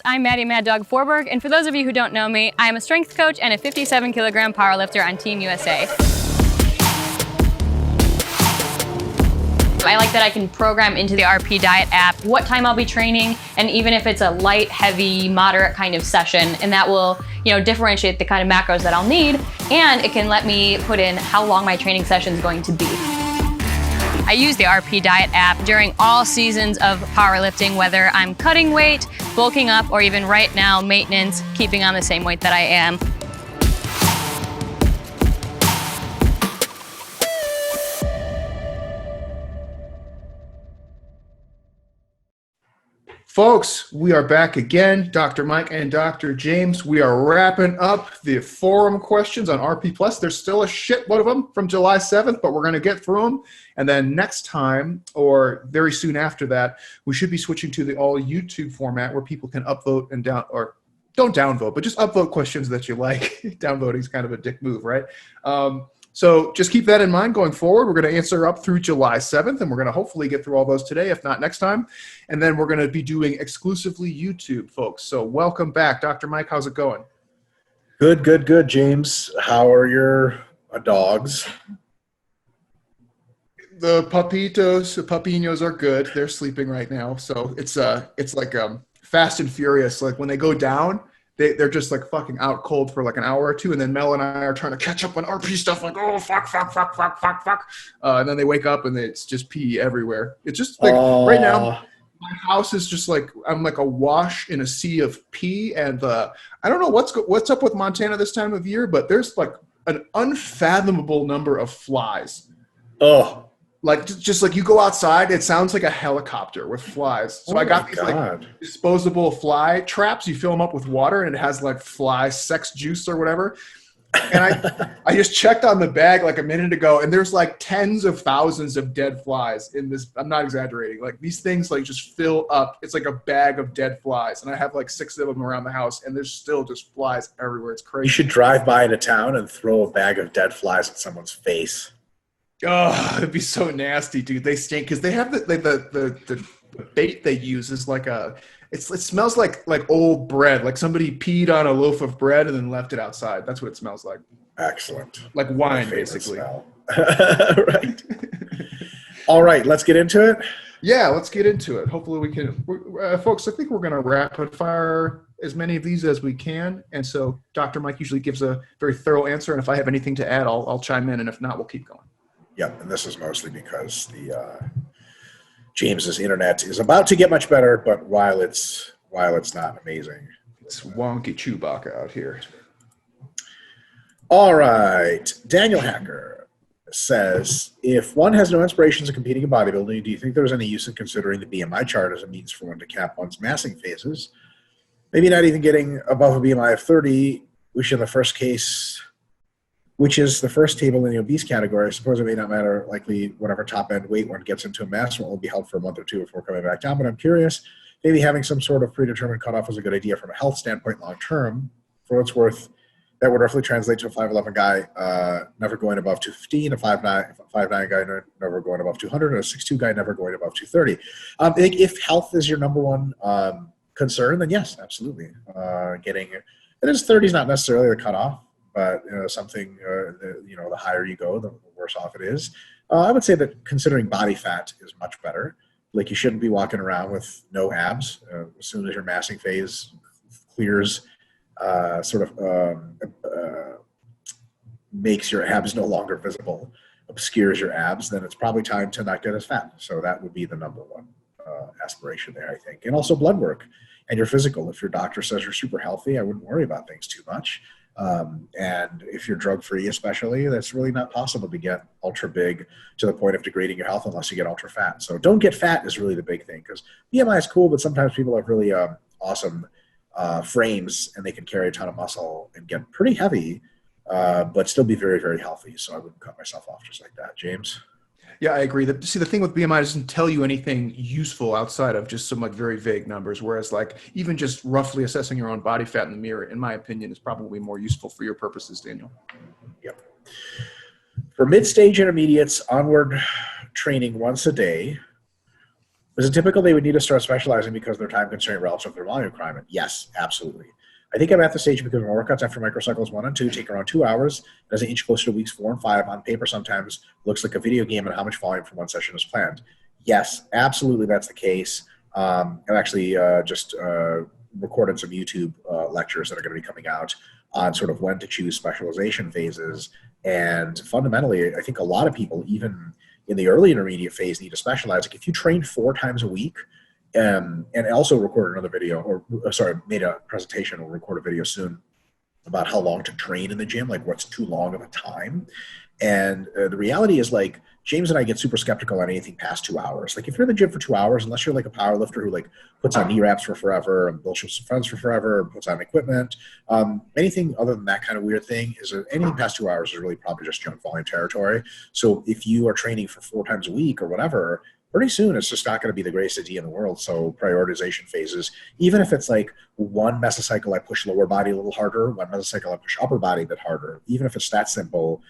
I'm Maddie Mad Dog Forberg, and for those of you who don't know me, I am a strength coach and a 57-kilogram powerlifter on Team USA. I like that I can program into the RP Diet app what time I'll be training, and even if it's a light, heavy, moderate kind of session, and that will, differentiate the kind of macros that I'll need, and it can let me put in how long my training session is going to be. I use the RP Diet app during all seasons of powerlifting, whether I'm cutting weight, bulking up, or even right now, maintenance, keeping on the same weight that I am. Folks, we are back again. Dr. Mike and Dr. James. We are wrapping up the forum questions on RP Plus. There's still a shitload of them from July 7th, but we're going to get through them. And then next time, or very soon after that, we should be switching to the all YouTube format where people can upvote and don't downvote, but just upvote questions that you like. Downvoting is kind of a dick move, right? So just keep that in mind going forward. We're going to answer up through July 7th, and we're going to hopefully get through all those today, if not next time. And then we're going to be doing exclusively YouTube, folks. So welcome back. Dr. Mike, how's it going? Good, James. How are your dogs? The pupinos are good. They're sleeping right now. So it's like Fast and Furious. Like when they go down, they're just like fucking out cold for like an hour or two, and then Mel and I are trying to catch up on RP stuff, like, oh, fuck. And then they wake up and it's just pee everywhere. It's just like right now, my house is just like, I'm like a wash in a sea of pee, and I don't know what's up with Montana this time of year, but there's like an unfathomable number of flies. Oh. Like just like you go outside, it sounds like a helicopter with flies. So I got these like disposable fly traps. You fill them up with water, and it has like fly sex juice or whatever. And I just checked on the bag like a minute ago, and there's like tens of thousands of dead flies in this. I'm not exaggerating. Like these things like just fill up. It's like a bag of dead flies, and I have like 6 of them around the house, and there's still just flies everywhere. It's crazy. You should drive by into town and throw a bag of dead flies at someone's face. Oh, it'd be so nasty, dude. They stink because they have the bait they use is like it smells like old bread, like somebody peed on a loaf of bread and then left it outside. That's what it smells like. Excellent. Like wine, basically. Right. All right, let's get into it. Yeah, let's get into it. Hopefully we can, folks. I think we're going to rapid fire as many of these as we can, and so Dr. Mike usually gives a very thorough answer, and if I have anything to add, I'll chime in, and if not, we'll keep going. Yep, and this is mostly because James's internet is about to get much better, but while it's not amazing, it's wonky Chewbacca out here. All right, Daniel Hacker says, if one has no inspirations of competing in bodybuilding, do you think there's any use in considering the BMI chart as a means for one to cap one's massing phases? Maybe not even getting above a BMI of 30, which in the first case, which is the first table in the obese category. I suppose it may not matter, likely whatever top-end weight one gets into a mass one will be held for a month or two before coming back down. But I'm curious, maybe having some sort of predetermined cutoff is a good idea from a health standpoint long-term. For what it's worth, that would roughly translate to a 5'11 guy never going above 215, a 5'9 guy never going above 200, and a 6'2 guy never going above 230. If health is your number one concern, then yes, absolutely. It is 30 is not necessarily the cutoff. But something, the higher you go, the worse off it is. I would say that considering body fat is much better. Like you shouldn't be walking around with no abs. As soon as your massing phase clears, makes your abs no longer visible, obscures your abs, then it's probably time to not get as fat. So that would be the number one aspiration there, I think. And also blood work and your physical. If your doctor says you're super healthy, I wouldn't worry about things too much. And if you're drug-free especially, that's really not possible to get ultra big to the point of degrading your health unless you get ultra fat. So don't get fat is really the big thing, because BMI is cool, but sometimes people have really awesome frames and they can carry a ton of muscle and get pretty heavy, but still be very, very healthy. So I wouldn't cut myself off just like that. James? Yeah, I agree. See, the thing with BMI doesn't tell you anything useful outside of just some like very vague numbers, whereas like even just roughly assessing your own body fat in the mirror, in my opinion, is probably more useful for your purposes, Daniel. Yep. For mid-stage intermediates, onward training once a day, Is it typical they would need to start specializing because their time constraint relative to their volume requirement? Yes, absolutely. I think I'm at the stage because my workouts after microcycles 1 and 2 take around 2 hours. As I inch closer to weeks 4 and 5, on paper sometimes looks like a video game and how much volume for one session is planned. Yes, absolutely that's the case. I've actually just recorded some YouTube lectures that are going to be coming out on sort of when to choose specialization phases. And fundamentally, I think a lot of people, even in the early intermediate phase, need to specialize. Like if you train 4 times a week, and also recorded another video, or sorry, made a presentation or record a video soon about how long to train in the gym, like what's too long of a time. And the reality is, like, James and I get super skeptical on anything past 2 hours. Like if you're in the gym for 2 hours, unless you're like a power lifter who like puts on knee wraps for forever and bullshits with friends for forever and puts on equipment, anything other than that kind of weird thing is anything past 2 hours is really probably just junk volume territory. So if you are training for 4 times a week or whatever, pretty soon it's just not going to be the greatest idea in the world. So prioritization phases, even if it's like one mesocycle I push lower body a little harder, one mesocycle I push upper body a bit harder, even if it's that simple,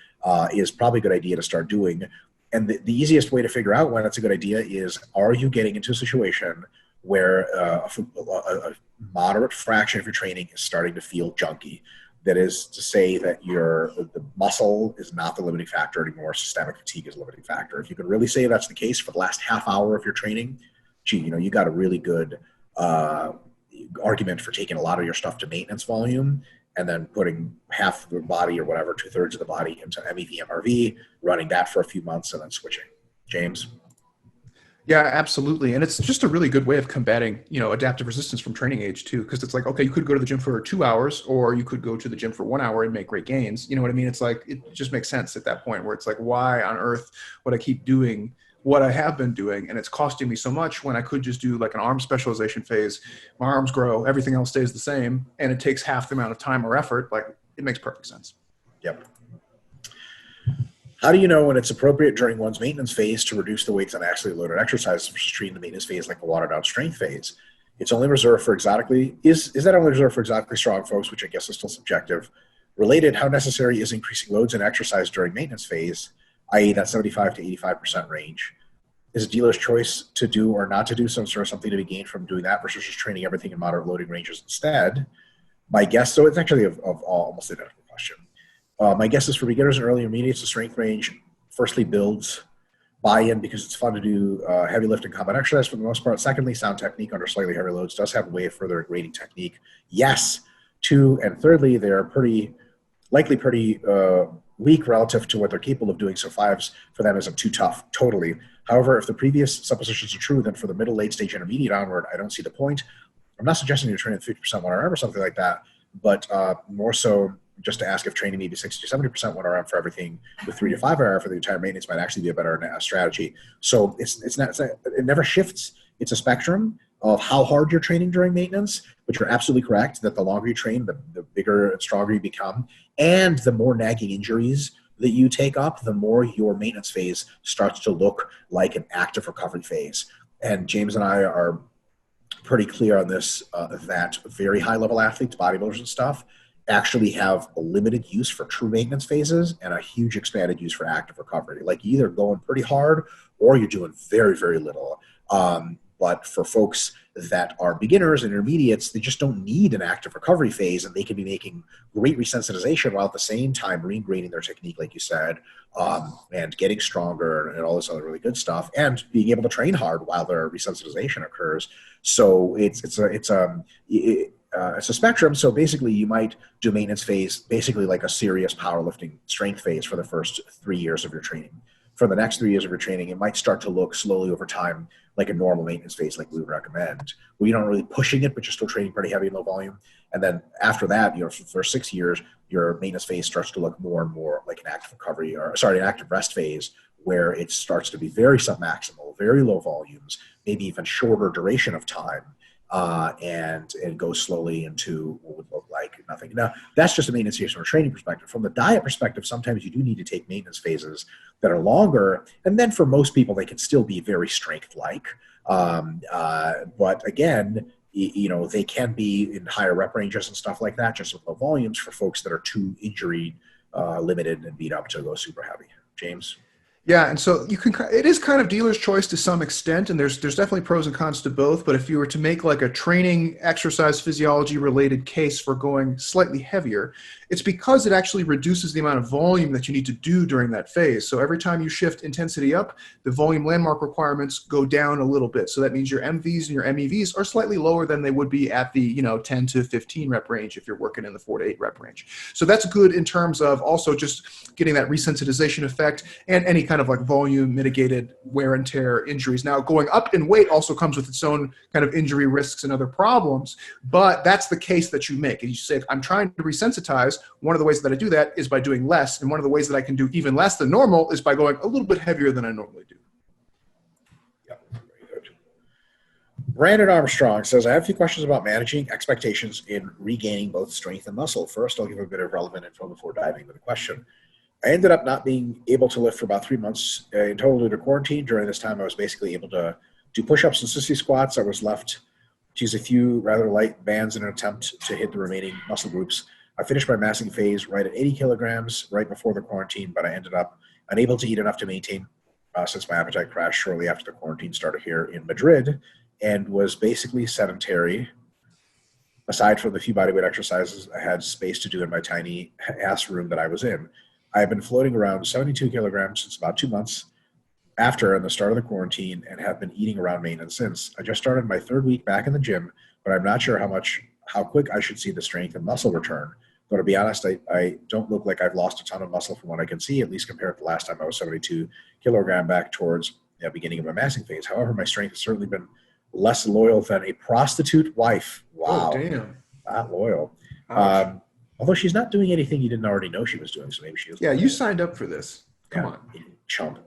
is probably a good idea to start doing. And the easiest way to figure out when it's a good idea is, are you getting into a situation where a moderate fraction of your training is starting to feel junky? That is to say that the muscle is not the limiting factor anymore. Systemic fatigue is a limiting factor. If you can really say that's the case for the last half hour of your training, gee, you got a really good argument for taking a lot of your stuff to maintenance volume and then putting half of the body or whatever, 2/3 of the body into MEV, MRV, running that for a few months and then switching. James? Yeah, absolutely. And it's just a really good way of combating, adaptive resistance from training age too. Because it's like, okay, you could go to the gym for 2 hours, or you could go to the gym for 1 hour and make great gains. You know what I mean? It's like, it just makes sense at that point where it's like, why on earth would I keep doing what I have been doing? And it's costing me so much when I could just do like an arm specialization phase. My arms grow, everything else stays the same. And it takes half the amount of time or effort. Like, it makes perfect sense. Yep. How do you know when it's appropriate during one's maintenance phase to reduce the weights on actually loaded exercises versus treating the maintenance phase like a watered down strength phase? It's only reserved for is that only reserved for exotically strong folks, which I guess is still subjective? Related, how necessary is increasing loads and exercise during maintenance phase, i.e. that 75 to 85% range? Is a dealer's choice to do or not to do some sort of something to be gained from doing that versus just training everything in moderate loading ranges instead? My guess, so it's actually of almost identical question. My guess is for beginners and early intermediates, the strength range firstly builds buy-in because it's fun to do heavy lifting combat exercise for the most part. Secondly, sound technique under slightly heavier loads does have a way of further grading technique. Yes. Two, and thirdly, they're pretty weak relative to what they're capable of doing. So 5s for them isn't too tough, totally. However, if the previous suppositions are true, then for the middle, late stage, intermediate onward, I don't see the point. I'm not suggesting you're training 50% 1RM or something like that, but more so just to ask if training maybe 60 to 70% 1RM for everything with 3 to 5 RM for the entire maintenance might actually be a better strategy. So it never shifts. It's a spectrum of how hard you're training during maintenance, but you're absolutely correct that the longer you train, the bigger and stronger you become, and the more nagging injuries that you take up, the more your maintenance phase starts to look like an active recovery phase. And James and I are pretty clear on this, that very high level athletes, bodybuilders and stuff, actually have a limited use for true maintenance phases and a huge expanded use for active recovery. Like you're either going pretty hard or you're doing very, very little. But for folks that are beginners and intermediates, they just don't need an active recovery phase, and they can be making great resensitization while at the same time regrading their technique, like you said, and getting stronger and all this other really good stuff, and being able to train hard while their resensitization occurs. So it's a spectrum. So basically, you might do maintenance phase, basically like a serious powerlifting strength phase for the first 3 years of your training. For the next 3 years of your training, it might start to look slowly over time like a normal maintenance phase, like we would recommend, where you're not really pushing it, but you're still training pretty heavy and low volume. And then after that, for 6 years, your maintenance phase starts to look more and more like an active recovery, an active rest phase, where it starts to be very submaximal, very low volumes, maybe even shorter duration of time. And go slowly into what would look like nothing. Now, that's just a maintenance phase from a training perspective. From the diet perspective, sometimes you do need to take maintenance phases that are longer. And then for most people, they can still be very strength-like. But again, they can be in higher rep ranges and stuff like that, just with low volumes for folks that are too injury limited and beat up to go super heavy. James? Yeah, and so you can. It is kind of dealer's choice to some extent, and there's definitely pros and cons to both. But if you were to make like a training exercise physiology related case for going slightly heavier, it's because it actually reduces the amount of volume that you need to do during that phase. So every time you shift intensity up, the volume landmark requirements go down a little bit. So that means your MVs and your MEVs are slightly lower than they would be at the 10 to 15 rep range if you're working in the 4 to 8 rep range. So that's good in terms of also just getting that resensitization effect and any kind of like volume mitigated wear and tear injuries. Now, going up in weight also comes with its own kind of injury risks and other problems, but that's the case that you make. And you say, I'm trying to resensitize. One of the ways that I do that is by doing less. And one of the ways that I can do even less than normal is by going a little bit heavier than I normally do. Yep, very good. Brandon Armstrong says, I have a few questions about managing expectations in regaining both strength and muscle. First, I'll give a bit of relevant info before diving into the question. I ended up not being able to lift for about 3 months in total due to quarantine. During this time, I was basically able to do push-ups and sissy squats. I was left to use a few rather light bands in an attempt to hit the remaining muscle groups. I finished my massing phase right at 80 kilograms right before the quarantine, but I ended up unable to eat enough to maintain since my appetite crashed shortly after the quarantine started here in Madrid, and was basically sedentary. Aside from the few bodyweight exercises I had space to do in my tiny ass room that I was in. I have been floating around 72 kilograms since about 2 months after and the start of the quarantine and have been eating around maintenance since. I just started my 3rd week back in the gym, but I'm not sure how quick I should see the strength and muscle return. Though to be honest, I don't look like I've lost a ton of muscle from what I can see, at least compared to the last time I was 72 kilogram back towards the beginning of my massing phase. However, my strength has certainly been less loyal than a prostitute wife. Wow. Oh, damn. Not loyal. Although she's not doing anything you didn't already know she was doing, so maybe she is. Yeah, you signed up for this. Come on. Chump.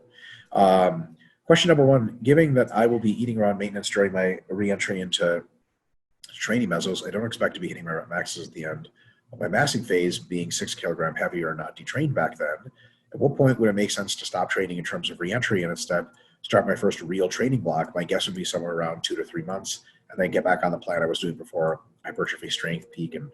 Question number 1, given that I will be eating around maintenance during my re-entry into training mesos, I don't expect to be hitting my rep maxes at the end of my massing phase, being 6 kilogram heavier and not detrained back then. At what point would it make sense to stop training in terms of re-entry and instead start my first real training block? My guess would be somewhere around 2 to 3 months, and then get back on the plan I was doing before hypertrophy, strength, peak, and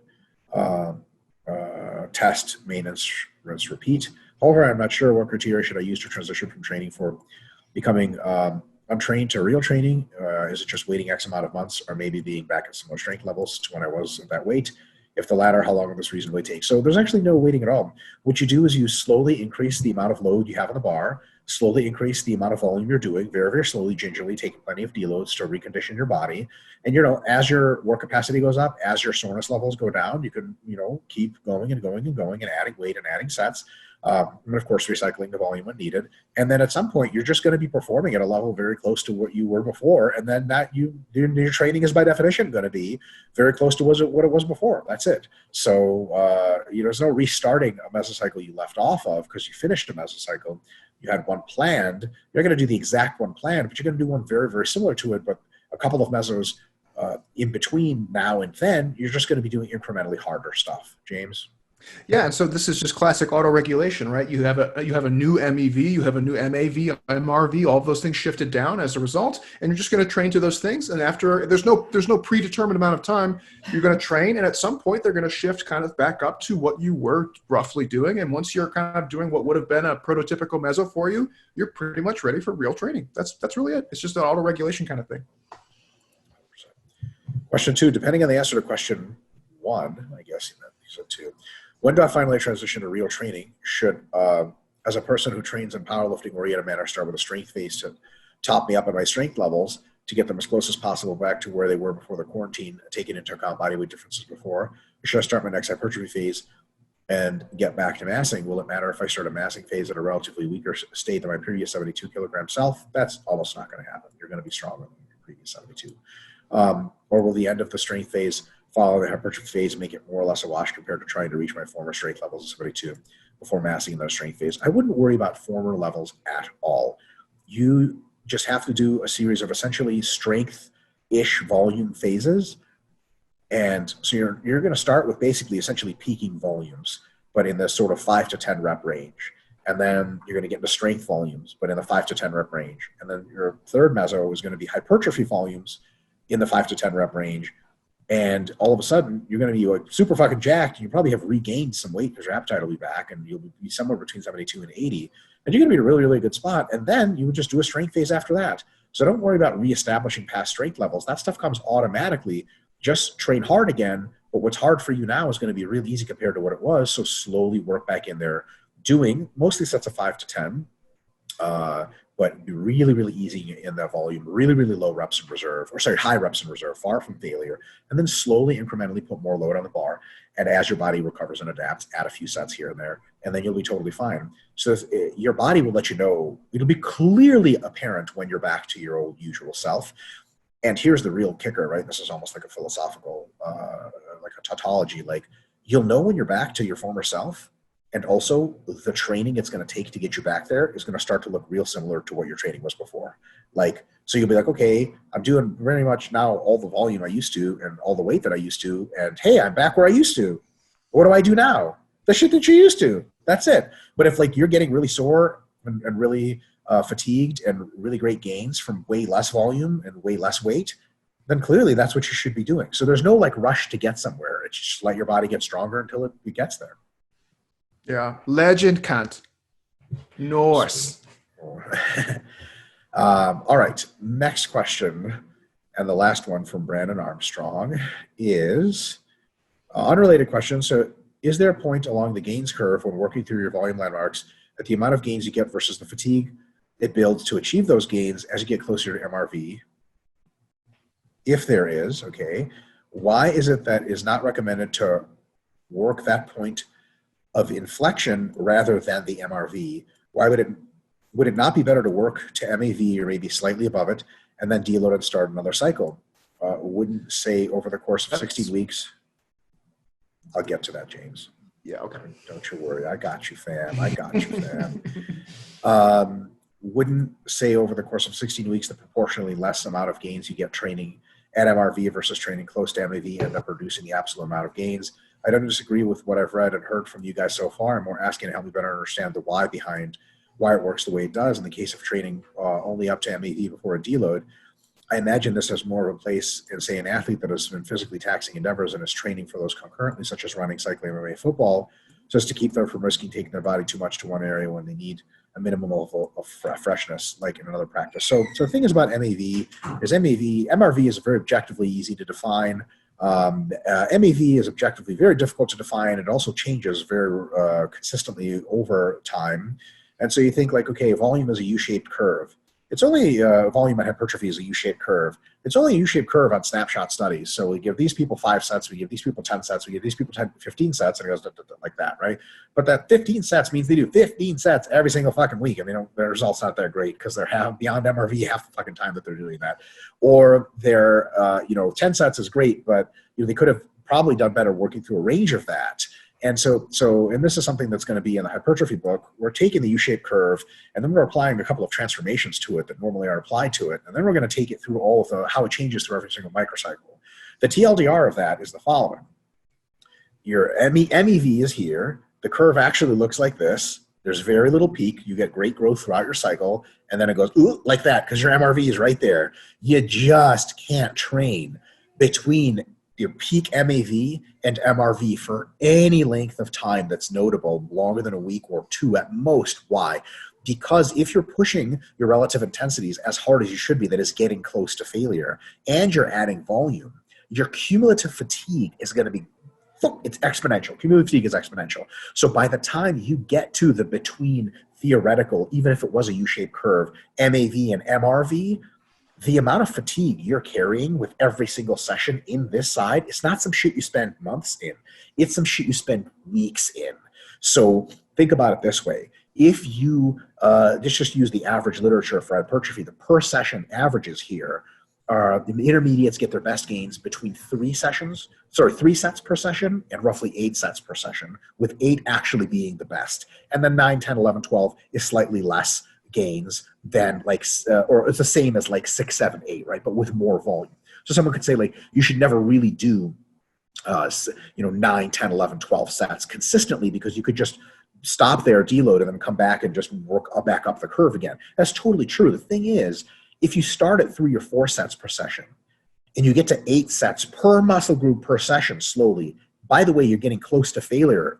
test, maintenance, rinse, repeat. However, I'm not sure what criteria should I use to transition from training for becoming untrained to real training. Is it just waiting X amount of months, or maybe being back at similar strength levels to when I was at that weight? If the latter, how long will this reasonably take? So there's actually no waiting at all. What you do is you slowly increase the amount of load you have on the bar, slowly increase the amount of volume you're doing, very, very slowly, gingerly, taking plenty of deloads to recondition your body. And, as your work capacity goes up, as your soreness levels go down, you can, keep going and going and going and adding weight and adding sets. And of course, recycling the volume when needed. And then at some point, you're just going to be performing at a level very close to what you were before. And then your training is by definition going to be very close to what it was before. That's it. So, there's no restarting a mesocycle you left off of because you finished a mesocycle. You had one planned. You're going to do the exact one planned, but you're going to do one very, very similar to it. But a couple of mesos in between now and then, you're just going to be doing incrementally harder stuff. James? Yeah, and so this is just classic auto-regulation, right? You have a new MEV, you have a new MAV, MRV, all of those things shifted down as a result, and you're just going to train to those things. And after there's no predetermined amount of time, you're going to train, and at some point they're going to shift kind of back up to what you were roughly doing. And once you're kind of doing what would have been a prototypical meso for you, you're pretty much ready for real training. That's really it. It's just an auto-regulation kind of thing. Question 2, depending on the answer to question 1, I guess you said 2. When do I finally transition to real training? Should, as a person who trains in powerlifting oriented manner, start with a strength phase to top me up at my strength levels to get them as close as possible back to where they were before the quarantine, taking into account bodyweight differences before? Or should I start my next hypertrophy phase and get back to massing? Will it matter if I start a massing phase at a relatively weaker state than my previous 72 kilogram self? That's almost not going to happen. You're going to be stronger than your previous 72. Or will the end of the strength phase follow the hypertrophy phase, make it more or less a wash compared to trying to reach my former strength levels of 72 before massing in that strength phase? I wouldn't worry about former levels at all. You just have to do a series of essentially strength-ish volume phases. And so you're going to start with basically essentially peaking volumes, but in the sort of 5 to 10 rep range. And then you're going to get into strength volumes, but in the 5 to 10 rep range. And then your third meso is going to be hypertrophy volumes in the 5 to 10 rep range. And all of a sudden, you're going to be like super fucking jacked. You probably have regained some weight because your appetite will be back, and you'll be somewhere between 72 and 80. and you're going to be in a really, really good spot. And then you would just do a strength phase after that. So don't worry about reestablishing past strength levels. That stuff comes automatically. Just train hard again. But what's hard for you now is going to be really easy compared to what it was. So slowly work back in there, doing mostly sets of 5 to 10. But be really, really easy in that volume, really, really low reps in reserve, high reps in reserve, far from failure, and then slowly, incrementally put more load on the bar. And as your body recovers and adapts, add a few sets here and there, and then you'll be totally fine. So your body will let you know, it'll be clearly apparent when you're back to your old usual self. And here's the real kicker, right? This is almost like a philosophical, like a tautology. Like, you'll know when you're back to your former self. And also, the training it's going to take to get you back there is going to start to look real similar to what your training was before. Like, so you'll be like, okay, I'm doing very much now all the volume I used to and all the weight that I used to. And hey, I'm back where I used to. What do I do now? The shit that you used to. That's it. But if like you're getting really sore and really fatigued and really great gains from way less volume and way less weight, then clearly that's what you should be doing. So there's no like rush to get somewhere. It's just let your body get stronger until it gets there. Yeah, legend Kant. Norse. All right, next question, and the last one from Brandon Armstrong is unrelated question. So, is there a point along the gains curve when working through your volume landmarks that the amount of gains you get versus the fatigue it builds to achieve those gains as you get closer to MRV? If there is, okay, why is it that is not recommended to work that point of inflection rather than the MRV? Why would it not be better to work to MAV or maybe slightly above it and then deload and start another cycle? Wouldn't say over the course of 16 weeks. I'll get to that, James. Yeah, okay. Don't you worry. I got you, fam. I got you, fam. Wouldn't say over the course of 16 weeks the proportionally less amount of gains you get training at MRV versus training close to MAV end up reducing the absolute amount of gains. I don't disagree with what I've read and heard from you guys so far. I'm more asking to help me better understand the why behind why it works the way it does in the case of training only up to MAV before a deload. I imagine this has more of a place in, say, an athlete that has been physically taxing endeavors and is training for those concurrently, such as running, cycling, MMA, football, just to keep them from risking taking their body too much to one area when they need a minimum of freshness, like in another practice. So the thing is about MAV is MRV is very objectively easy to define. MAV is objectively very difficult to define. It also changes very consistently over time. And so you think like, okay, volume is a U-shaped curve. It's only volume and hypertrophy is a U-shaped curve. It's only a U-shaped curve on snapshot studies. So we give these people 5 sets, we give these people 10 sets, we give these people 15 sets, and it goes like that, right? But that 15 sets means they do 15 sets every single fucking week, and their results not that great because they're beyond MRV half the fucking time that they're doing that. Or their 10 sets is great, but they could have probably done better working through a range of that. And so, and this is something that's going to be in the hypertrophy book. We're taking the U-shaped curve, and then we're applying a couple of transformations to it that normally are applied to it. And then we're going to take it through all of how it changes through every single microcycle. The TLDR of that is the following. Your MEV is here. The curve actually looks like this. There's very little peak. You get great growth throughout your cycle. And then it goes like that because your MRV is right there. You just can't train between your peak MAV and MRV for any length of time that's notable, longer than a week or 2 at most. Why? Because if you're pushing your relative intensities as hard as you should be, that is getting close to failure, and you're adding volume, your cumulative fatigue is going to be, it's exponential. Cumulative fatigue is exponential. So by the time you get to the between theoretical, even if it was a U-shaped curve, MAV and MRV, the amount of fatigue you're carrying with every single session in this side, it's not some shit you spend months in. It's some shit you spend weeks in. So think about it this way. If you just use the average literature for hypertrophy, the per session averages here are the intermediates get their best gains between 3 sets per session and roughly 8 sets per session, with 8 actually being the best. And then 9, 10, 11, 12 is slightly less gains than or it's the same as 6, 7, 8, right? But with more volume. So someone could say you should never really do 9, 10, 11, 12 sets consistently because you could just stop there, deload, and then come back and just work back up the curve again. That's totally true. The thing is, if you start at 3 or 4 sets per session and you get to 8 sets per muscle group per session slowly, by the way, you're getting closer to failure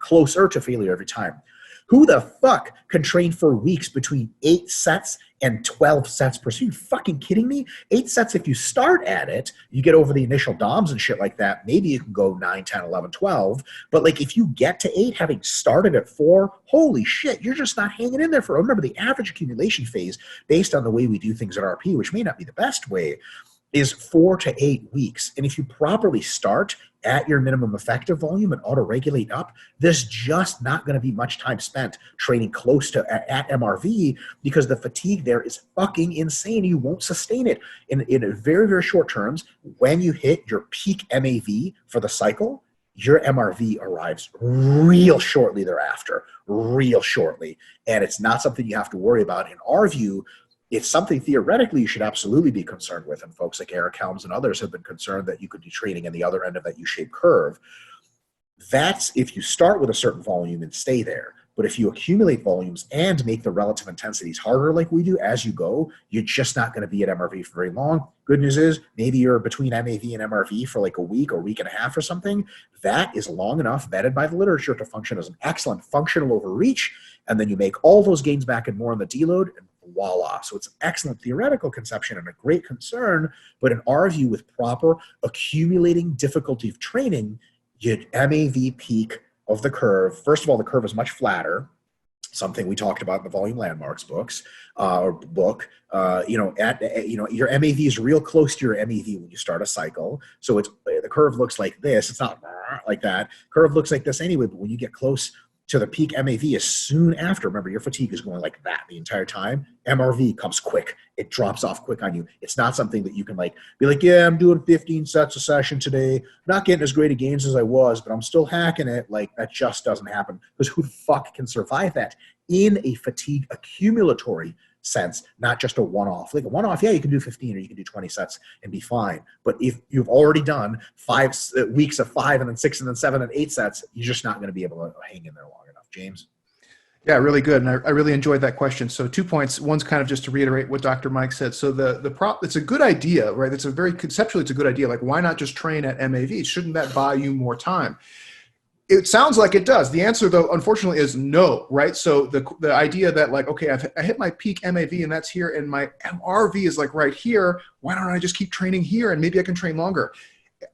every time. Who the fuck can train for weeks between 8 sets and 12 sets per set? Are you fucking kidding me? 8 sets, if you start at it, you get over the initial DOMs and shit like that, maybe you can go 9, 10, 11, 12. But like if you get to 8, having started at 4, holy shit, you're just not hanging in there for, remember the average accumulation phase based on the way we do things at RP, which may not be the best way, is 4 to 8 weeks. And if you properly start at your minimum effective volume and auto-regulate up, there's just not going to be much time spent training close to at MRV because the fatigue there is fucking insane. You won't sustain it in very, very short terms. When you hit your peak MAV for the cycle, your MRV arrives real shortly thereafter, real shortly. And it's not something you have to worry about. In our view, it's something theoretically you should absolutely be concerned with, and folks like Eric Helms and others have been concerned that you could be training in the other end of that U-shaped curve. That's if you start with a certain volume and stay there. But if you accumulate volumes and make the relative intensities harder like we do as you go, you're just not going to be at MRV for very long. Good news is maybe you're between MAV and MRV for like a week or week and a half or something. That is long enough, vetted by the literature, to function as an excellent functional overreach. And then you make all those gains back and more on the deload, and voila. So it's an excellent theoretical conception and a great concern, but in our view, with proper accumulating difficulty of training, you'd MAV peak of the curve. First of all, the curve is much flatter, something we talked about in the volume landmarks books or book. Your MAV is real close to your MAV when you start a cycle. So it's the curve looks like this. It's not like that. Curve looks like this anyway, but when you get close to the peak MAV is soon after. Remember, your fatigue is going like that the entire time. MRV comes quick. It drops off quick on you. It's not something that you can like be like, yeah, I'm doing 15 sets a session today. I'm not getting as great a gains as I was, but I'm still hacking it. Like that just doesn't happen, because who the fuck can survive that in a fatigue accumulatory sense, not just a one-off. Like a one-off, yeah, you can do 15 or you can do 20 sets and be fine. But if you've already done 5 weeks of 5 and then 6 and then 7 and 8 sets, you're just not going to be able to hang in there long enough. James? Yeah, really good. And I really enjoyed that question. So 2 points. One's kind of just to reiterate what Dr. Mike said. So it's a good idea, right? It's a very conceptually, it's a good idea. Like, why not just train at MAV? Shouldn't that buy you more time? It sounds like it does. The answer, though, unfortunately, is no, right? So the idea that like, okay, I hit my peak MAV and that's here, and my MRV is like right here. Why don't I just keep training here and maybe I can train longer?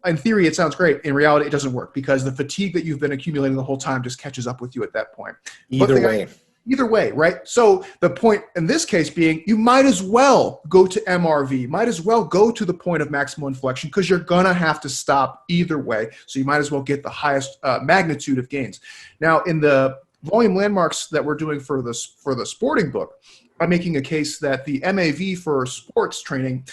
In theory, it sounds great. In reality, it doesn't work, because the fatigue that you've been accumulating the whole time just catches up with you at that point. Either way, right? So the point in this case being, you might as well go to MRV, might as well go to the point of maximal inflection, because you're going to have to stop either way. So you might as well get the highest magnitude of gains. Now, in the volume landmarks that we're doing for the sporting book, I'm making a case that the MAV for sports training,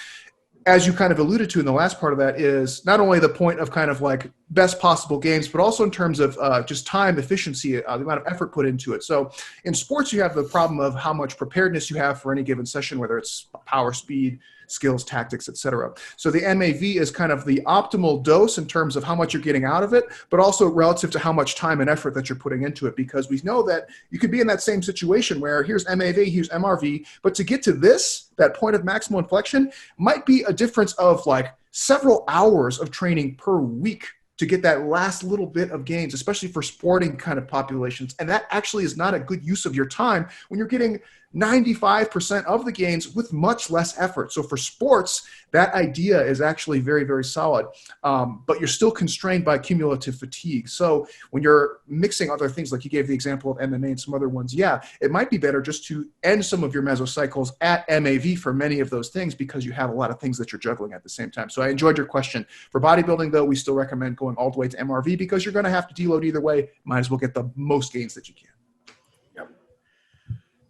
as you kind of alluded to in the last part of that, is not only the point of kind of like best possible games, but also in terms of just time efficiency, the amount of effort put into it. So in sports, you have the problem of how much preparedness you have for any given session, whether it's power, speed, skills, tactics, etc. So the MAV is kind of the optimal dose in terms of how much you're getting out of it, but also relative to how much time and effort that you're putting into it, because we know that you could be in that same situation where here's MAV, here's MRV, but to get to that point of maximal inflection might be a difference of like several hours of training per week to get that last little bit of gains, especially for sporting kind of populations. And that actually is not a good use of your time when you're getting 95% of the gains with much less effort. So for sports, that idea is actually very, very solid, but you're still constrained by cumulative fatigue. So when you're mixing other things, like you gave the example of MMA and some other ones, yeah, it might be better just to end some of your mesocycles at MAV for many of those things, because you have a lot of things that you're juggling at the same time. So I enjoyed your question. For bodybuilding, though, we still recommend going all the way to MRV, because you're going to have to deload either way. Might as well get the most gains that you can.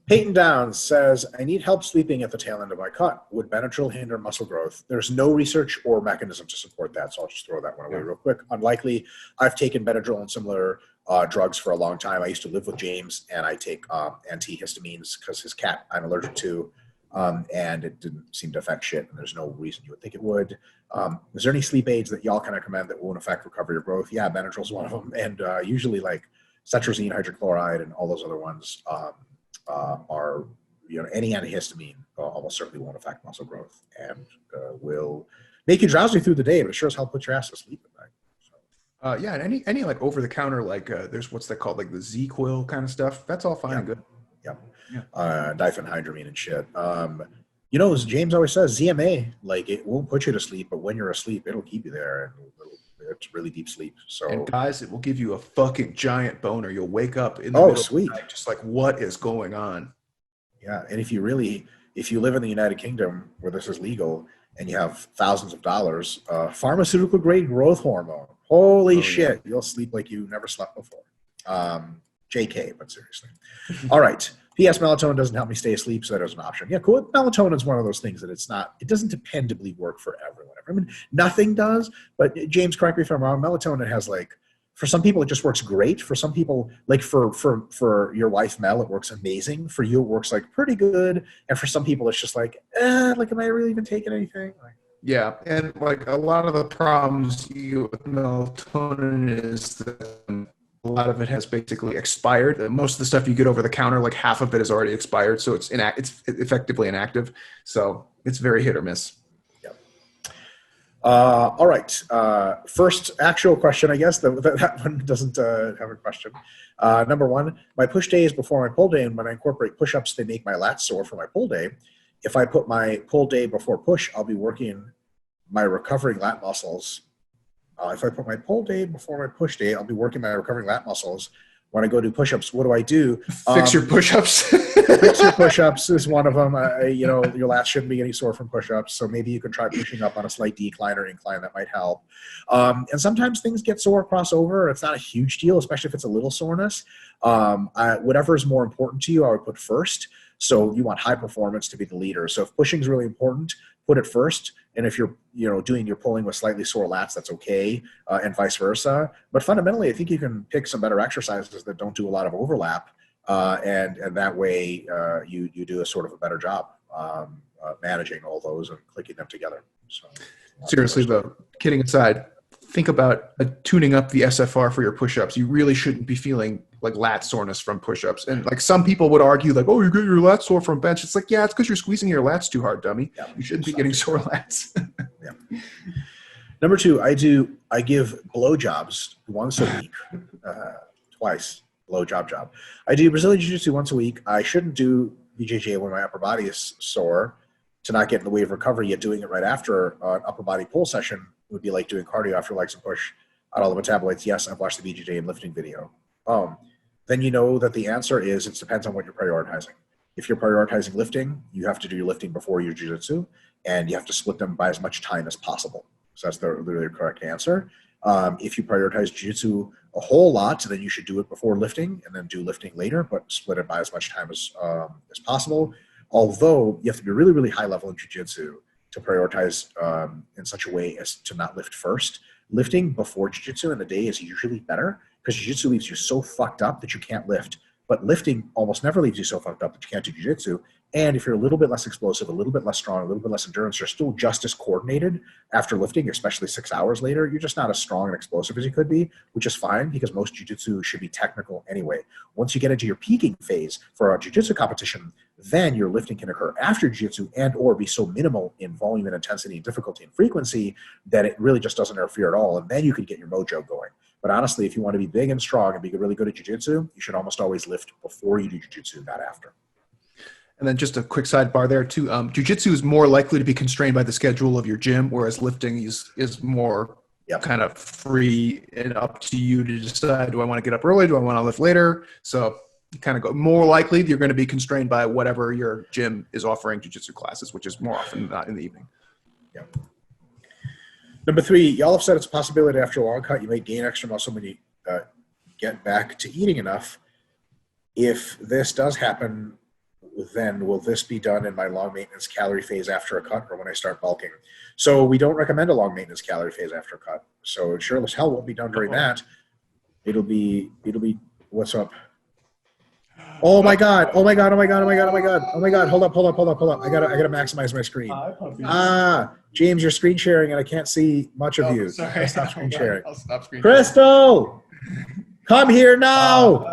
Peyton Downs says, I need help sleeping at the tail end of my cut. Would Benadryl hinder muscle growth? There's no research or mechanism to support that, so I'll just throw that one away real quick. Unlikely. I've taken Benadryl and similar drugs for a long time. I used to live with James, and I take antihistamines because his cat I'm allergic to, and it didn't seem to affect shit, and there's no reason you would think it would. Is there any sleep aids that y'all can recommend that won't affect recovery or growth? Yeah, Benadryl's one of them, and usually like cetirizine, hydrochloride, and all those other ones are, any antihistamine almost certainly won't affect muscle growth and will make you drowsy through the day, but it sure as hell put your ass to sleep at night. So. Yeah, and any like over the counter, like there's what's that called, like the Z-Quil kind of stuff. That's all fine and good. Yep. Yeah. Diphenhydramine and shit. As James always says, ZMA, like it won't put you to sleep, but when you're asleep, it'll keep you there, and it's really deep sleep. So, And guys, it will give you a fucking giant boner. You'll wake up in the oh, middle sweet. of the night, just like, what is going on? Yeah, and if you live in the United Kingdom where this is legal and you have thousands of dollars, pharmaceutical grade growth hormone. Holy shit, you'll sleep like you never slept before. JK, but seriously. All right. P.S. Melatonin doesn't help me stay asleep, so that is an option. Yeah, cool. Melatonin is one of those things that it doesn't dependably work for everyone. I mean, nothing does, but James, correct me if I'm wrong, melatonin has like, for some people, it just works great. For some people, like for your wife, Mel, it works amazing. For you, it works like pretty good. And for some people, it's just like, like, am I really even taking anything? Like, Yeah, and like a lot of the problems you get with melatonin is that a lot of it has basically expired. Most of the stuff you get over the counter, like half of it is already expired, so it's effectively inactive. So it's very hit or miss. All right. First actual question, I guess. That one doesn't have a question. Number one, my push day is before my pull day, and when I incorporate push-ups, they make my lats sore for my pull day. If I put my pull day before push, I'll be working my recovering lat muscles. If I put my pull day before my push day, I'll be working my recovering lat muscles. When I go do push-ups, what do I do? Fix your push-ups. Fix your push-ups is one of them. Your lats shouldn't be getting sore from push-ups, so maybe you can try pushing up on a slight decline or incline. That might help. And sometimes things get sore, cross over. It's not a huge deal, especially if it's a little soreness. Whatever is more important to you, I would put first. So you want high performance to be the leader. So if pushing is really important, put it first. And if you're doing your pulling with slightly sore lats, that's okay, and vice versa. But fundamentally, I think you can pick some better exercises that don't do a lot of overlap, and that way you do a sort of a better job managing all those and clicking them together. So seriously though, kidding aside, think about tuning up the SFR for your push-ups. You really shouldn't be feeling like lat soreness from push-ups. And like some people would argue like, oh, you get your lats sore from bench. It's like, yeah, it's because you're squeezing your lats too hard, dummy. Yeah, you shouldn't be getting sore lats. Yeah. Number two, I give blowjobs once a week, twice, blowjob job. I do Brazilian Jiu-Jitsu once a week. I shouldn't do BJJ when my upper body is sore to not get in the way of recovery, yet doing it right after an upper body pull session would be like doing cardio after legs and push out all the metabolites. Yes, I've watched the BJJ and lifting video. Then you know that the answer is it depends on what you're prioritizing. If you're prioritizing lifting, you have to do your lifting before your jiu-jitsu, and you have to split them by as much time as possible. So that's the really correct answer. If you prioritize jiu-jitsu a whole lot, then you should do it before lifting and then do lifting later, but split it by as much time as possible. Although you have to be really, really high level in jiu-jitsu to prioritize in such a way as to not lift first. Lifting before jiu-jitsu in the day is usually better because jiu-jitsu leaves you so fucked up that you can't lift. But lifting almost never leaves you so fucked up that you can't do jiu-jitsu. And if you're a little bit less explosive, a little bit less strong, a little bit less endurance, you're still just as coordinated after lifting, especially 6 hours later. You're just not as strong and explosive as you could be, which is fine because most jiu-jitsu should be technical anyway. Once you get into your peaking phase for a jiu-jitsu competition, then your lifting can occur after jiu-jitsu and or be so minimal in volume and intensity and difficulty and frequency that it really just doesn't interfere at all. And then you can get your mojo going. But honestly, if you want to be big and strong and be really good at jiu-jitsu, you should almost always lift before you do jiu-jitsu, not after. And then just a quick sidebar there too. Jiu-jitsu is more likely to be constrained by the schedule of your gym, whereas lifting is more kind of free and up to you to decide, do I want to get up early? Do I want to lift later? So you kind of go more likely you're going to be constrained by whatever your gym is offering jiu-jitsu classes, which is more often than not in the evening. Yeah. Number three, y'all have said it's a possibility after a long cut you may gain extra muscle when you get back to eating enough. If this does happen, then will this be done in my long maintenance calorie phase after a cut or when I start bulking? So we don't recommend a long maintenance calorie phase after a cut. So it sure as hell won't be done during that. It'll be what's up? Oh my God. Oh my God. Oh my God. Oh my God. Oh my God. Oh my God. Hold up. I gotta maximize my screen. James, you're screen sharing and I can't see much of you. Sorry. Stop screen sharing. I'll stop screen Crystal, come here now.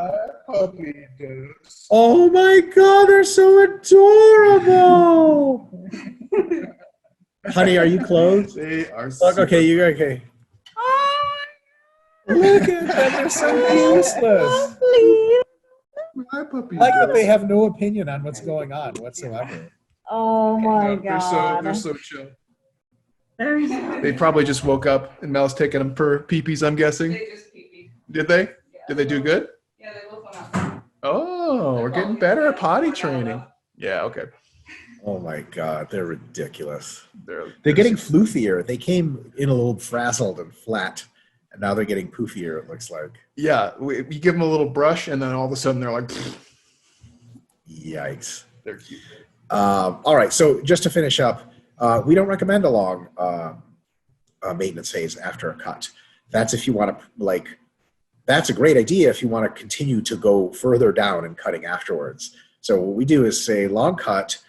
Oh my God, they're so adorable. Honey, are you clothed? They are Okay, you okay? Look at them. They're so useless. My puppy. Like that they have no opinion on what's going on whatsoever. Oh my They're god. so chill. They're They probably just woke up and Mel's taking them for pee-pees, I'm guessing. They just pee-pee. Did they? Yeah. Did they do good? Yeah, they both went out. Oh, we're getting better at potty training. Yeah, okay. Oh my god, they're ridiculous. They're Getting floofier. They came in a little frazzled and flat, and now they're getting poofier, it looks like. Yeah, you give them a little brush, and then all of a sudden they're like, Yikes. they're cute. All right, so just to finish up, we don't recommend a long maintenance phase after a cut. That's if you want to, that's a great idea if you want to continue to go further down and cutting afterwards. So what we do is say long cut,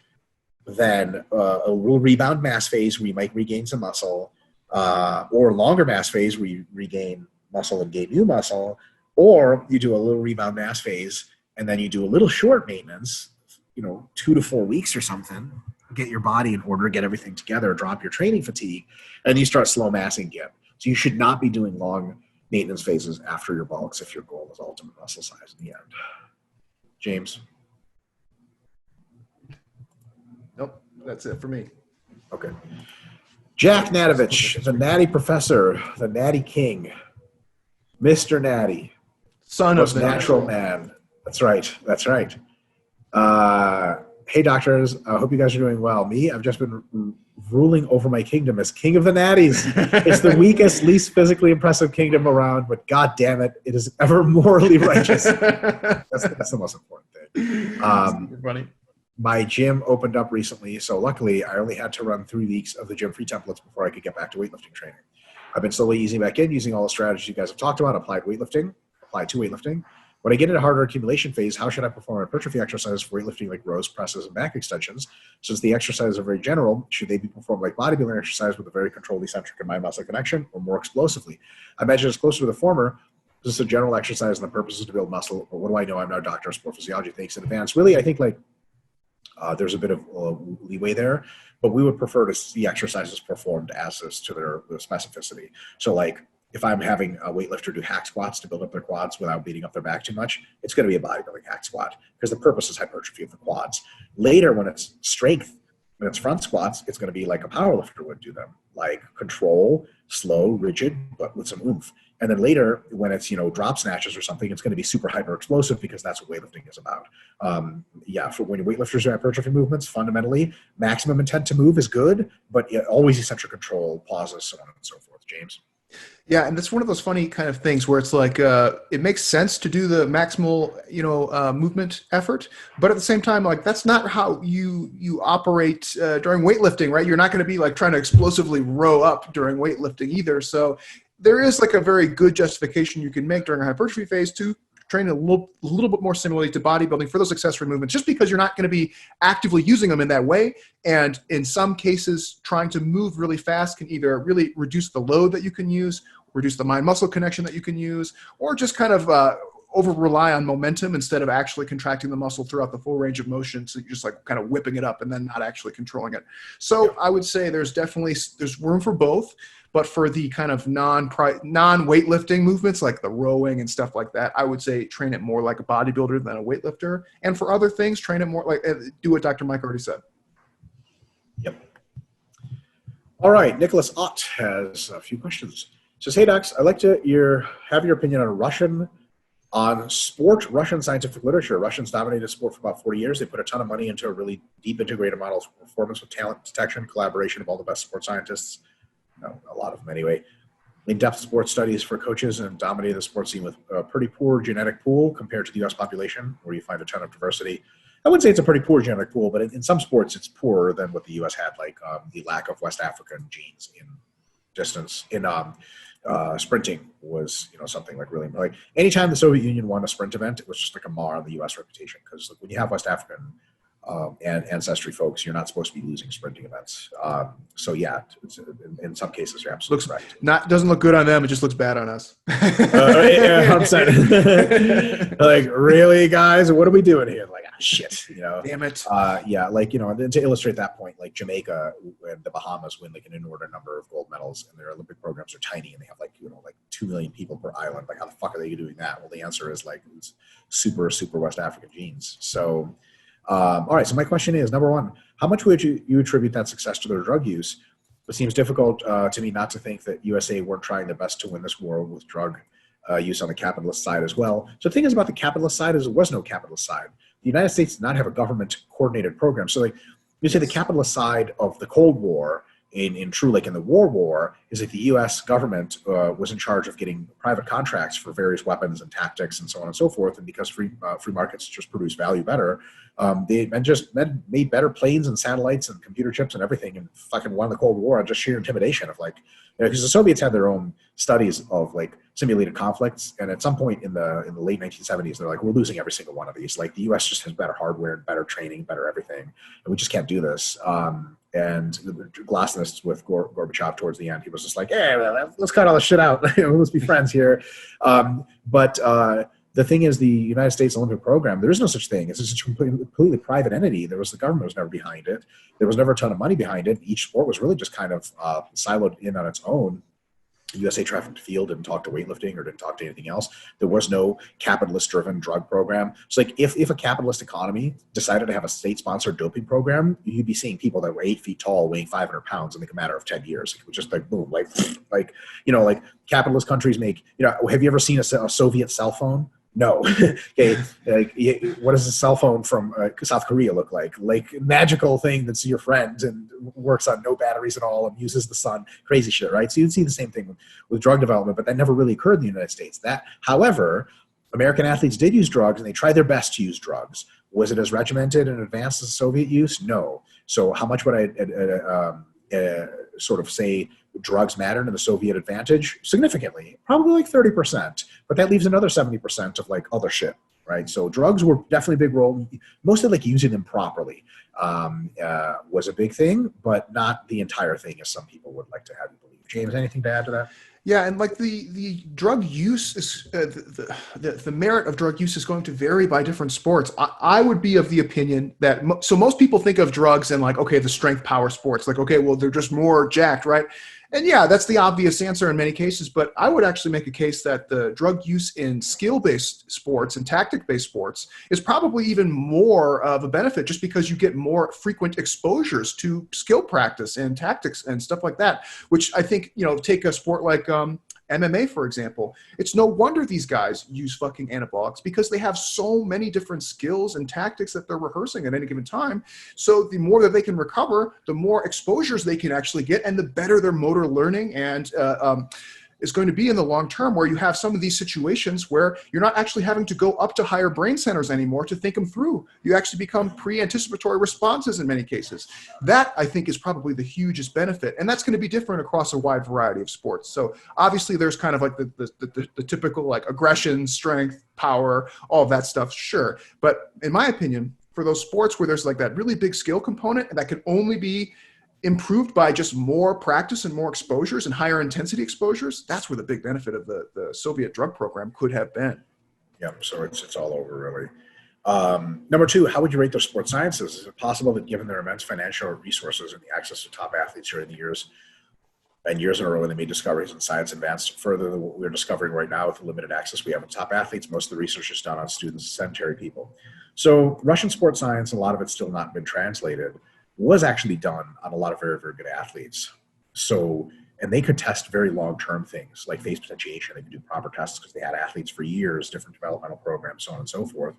then a little rebound mass phase where you might regain some muscle, or longer mass phase where you regain muscle and gain new muscle, or you do a little rebound mass phase and then you do a little short maintenance, 2 to 4 weeks or something, get your body in order, get everything together, drop your training fatigue, and you start slow massing again. So you should not be doing long maintenance phases after your bulks if your goal is ultimate muscle size in the end. James? Nope, that's it for me. Okay. Jack Natovich, the Natty Professor, the Natty King, Mr. Natty, Son most of the natural man. That's right. That's right. Hey, doctors. I hope you guys are doing well. Me, I've just been ruling over my kingdom as king of the natties. It's the weakest, least physically impressive kingdom around, but god damn it, it is ever morally righteous. That's the most important thing. Funny. My gym opened up recently, so luckily I only had to run 3 weeks of the gym free templates before I could get back to weightlifting training. I've been slowly easing back in, using all the strategies you guys have talked about, applied to weightlifting. When I get into harder accumulation phase, how should I perform hypertrophy exercises for weightlifting like rows, presses, and back extensions? Since the exercises are very general, should they be performed like bodybuilding exercise with a very controlled eccentric and mind-muscle connection, or more explosively? I imagine it's closer to the former. This is a general exercise, and the purpose is to build muscle. But what do I know? I'm now a doctor of sport physiology. Thanks in advance. Really, I think there's a bit of leeway there, but we would prefer to see exercises performed as is to their specificity. So if I'm having a weightlifter do hack squats to build up their quads without beating up their back too much, it's going to be a bodybuilding hack squat because the purpose is hypertrophy of the quads. Later, when it's strength, when it's front squats, it's going to be like a powerlifter would do them, like control, slow, rigid, but with some oomph. And then later, when it's, drop snatches or something, it's going to be super hyper explosive because that's what weightlifting is about. For when weightlifters do hypertrophy movements, fundamentally, maximum intent to move is good, but always eccentric control, pauses, so on and so forth. James? Yeah, and that's one of those funny kind of things where it's it makes sense to do the maximal, movement effort, but at the same time, that's not how you operate during weightlifting, right? You're not going to be trying to explosively row up during weightlifting either. So there is a very good justification you can make during a hypertrophy phase to train a little bit more similarly to bodybuilding for those accessory movements, just because you're not going to be actively using them in that way. And in some cases, trying to move really fast can either really reduce the load that you can use, reduce the mind-muscle connection that you can use, or just kind of over-rely on momentum instead of actually contracting the muscle throughout the full range of motion. So you're just kind of whipping it up and then not actually controlling it. So I would say there's room for both. But for the kind of non-weightlifting movements like the rowing and stuff like that, I would say train it more like a bodybuilder than a weightlifter. And for other things, train it more do what Dr. Mike already said. Yep. All right. Nicholas Ott has a few questions. Says, hey, docs, I'd like to have your opinion on Russian scientific literature. Russians dominated sport for about 40 years. They put a ton of money into a really deep integrated model of performance with talent detection, collaboration of all the best sports scientists. A lot of them anyway. In-depth sports studies for coaches and dominated the sports scene with a pretty poor genetic pool compared to the U.S. population, where you find a ton of diversity. I wouldn't say it's a pretty poor genetic pool, but in some sports, it's poorer than what the U.S. had, the lack of West African genes in distance. In sprinting was, something really anytime the Soviet Union won a sprint event, it was just a mar on the U.S. reputation because when you have West African and ancestry folks, you're not supposed to be losing sprinting events. So yeah, in some cases, you're absolutely right. Doesn't look good on them. It just looks bad on us. Yeah, 100%. Like, really, guys, what are we doing here? Like, shit, Damn it. Yeah, like, and then to illustrate that point, like Jamaica and the Bahamas win like an inordinate number of gold medals, and their Olympic programs are tiny, and they have like 2 million people per island. Like, how the fuck are they doing that? Well, the answer is like it's super West African genes. So all right, so my question is, number one, how much would you attribute that success to their drug use? It seems difficult to me not to think that USA weren't trying their best to win this war with drug use on the capitalist side as well. So the thing is about the capitalist side is there was no capitalist side. The United States did not have a government coordinated program. So like you say the capitalist side of the Cold War in true, like in the war is that the U.S. government was in charge of getting private contracts for various weapons and tactics and so on and so forth. And because free markets just produce value better, they made better planes and satellites and computer chips and everything, and fucking won the Cold War on just sheer intimidation of like, because the Soviets had their own studies of like simulated conflicts, and at some point in the late 1970s, they're like, we're losing every single one of these. Like the U.S. just has better hardware, better training, better everything, and we just can't do this. And the glasnost with Gorbachev towards the end, he was just like, hey, let's cut all this shit out. Let's be friends here. But the thing is, the United States Olympic program, there is no such thing. It's just a completely private entity. The government was never behind it. There was never a ton of money behind it. Each sport was really just kind of siloed in on its own. USA Track and Field didn't talk to weightlifting or didn't talk to anything else. There was no capitalist-driven drug program. So like if a capitalist economy decided to have a state-sponsored doping program, you'd be seeing people that were 8 feet tall weighing 500 pounds in like a matter of 10 years. It was just like boom, like capitalist countries make, have you ever seen a Soviet cell phone? No. Okay. Like, what does a cell phone from South Korea look like? Like magical thing that's your friend and works on no batteries at all and uses the sun. Crazy shit, right? So you'd see the same thing with drug development, but that never really occurred in the United States. However, American athletes did use drugs, and they tried their best to use drugs. Was it as regimented and advanced as Soviet use? No. So how much would I sort of say drugs mattered in the Soviet advantage? Significantly, probably like 30%, but that leaves another 70% of like other shit, right? So drugs were definitely a big role. Mostly like using them properly was a big thing, but not the entire thing as some people would like to have you believe. James, anything to add to that? Yeah, and like the drug use is the merit of drug use is going to vary by different sports. I would be of the opinion that so most people think of drugs and like, okay, the strength power sports, like, okay, well, they're just more jacked, right? And yeah, that's the obvious answer in many cases, but I would actually make a case that the drug use in skill-based sports and tactic-based sports is probably even more of a benefit just because you get more frequent exposures to skill practice and tactics and stuff like that, which I think, take a sport like MMA, for example. It's no wonder these guys use fucking anabolics because they have so many different skills and tactics that they're rehearsing at any given time. So the more that they can recover, the more exposures they can actually get, and the better their motor learning and is going to be in the long term, where you have some of these situations where you're not actually having to go up to higher brain centers anymore to think them through. You actually become pre-anticipatory responses in many cases. That, I think, is probably the hugest benefit. And that's going to be different across a wide variety of sports. So obviously there's kind of like the typical like aggression, strength, power, all of that stuff, sure. But in my opinion, for those sports where there's like that really big skill component and that can only be improved by just more practice and more exposures and higher intensity exposures, that's where the big benefit of the Soviet drug program could have been. Yeah, so it's all over really. Number two, how would you rate their sports sciences? Is it possible that given their immense financial resources and the access to top athletes during the years in a row when they made discoveries in science advanced further than what we're discovering right now with the limited access we have to top athletes? Most of the research is done on students and sedentary people. So Russian sports science, a lot of it's still not been translated, was actually done on a lot of very, very good athletes. So, and they could test very long-term things like phase potentiation. They could do proper tests because they had athletes for years, different developmental programs, so on and so forth.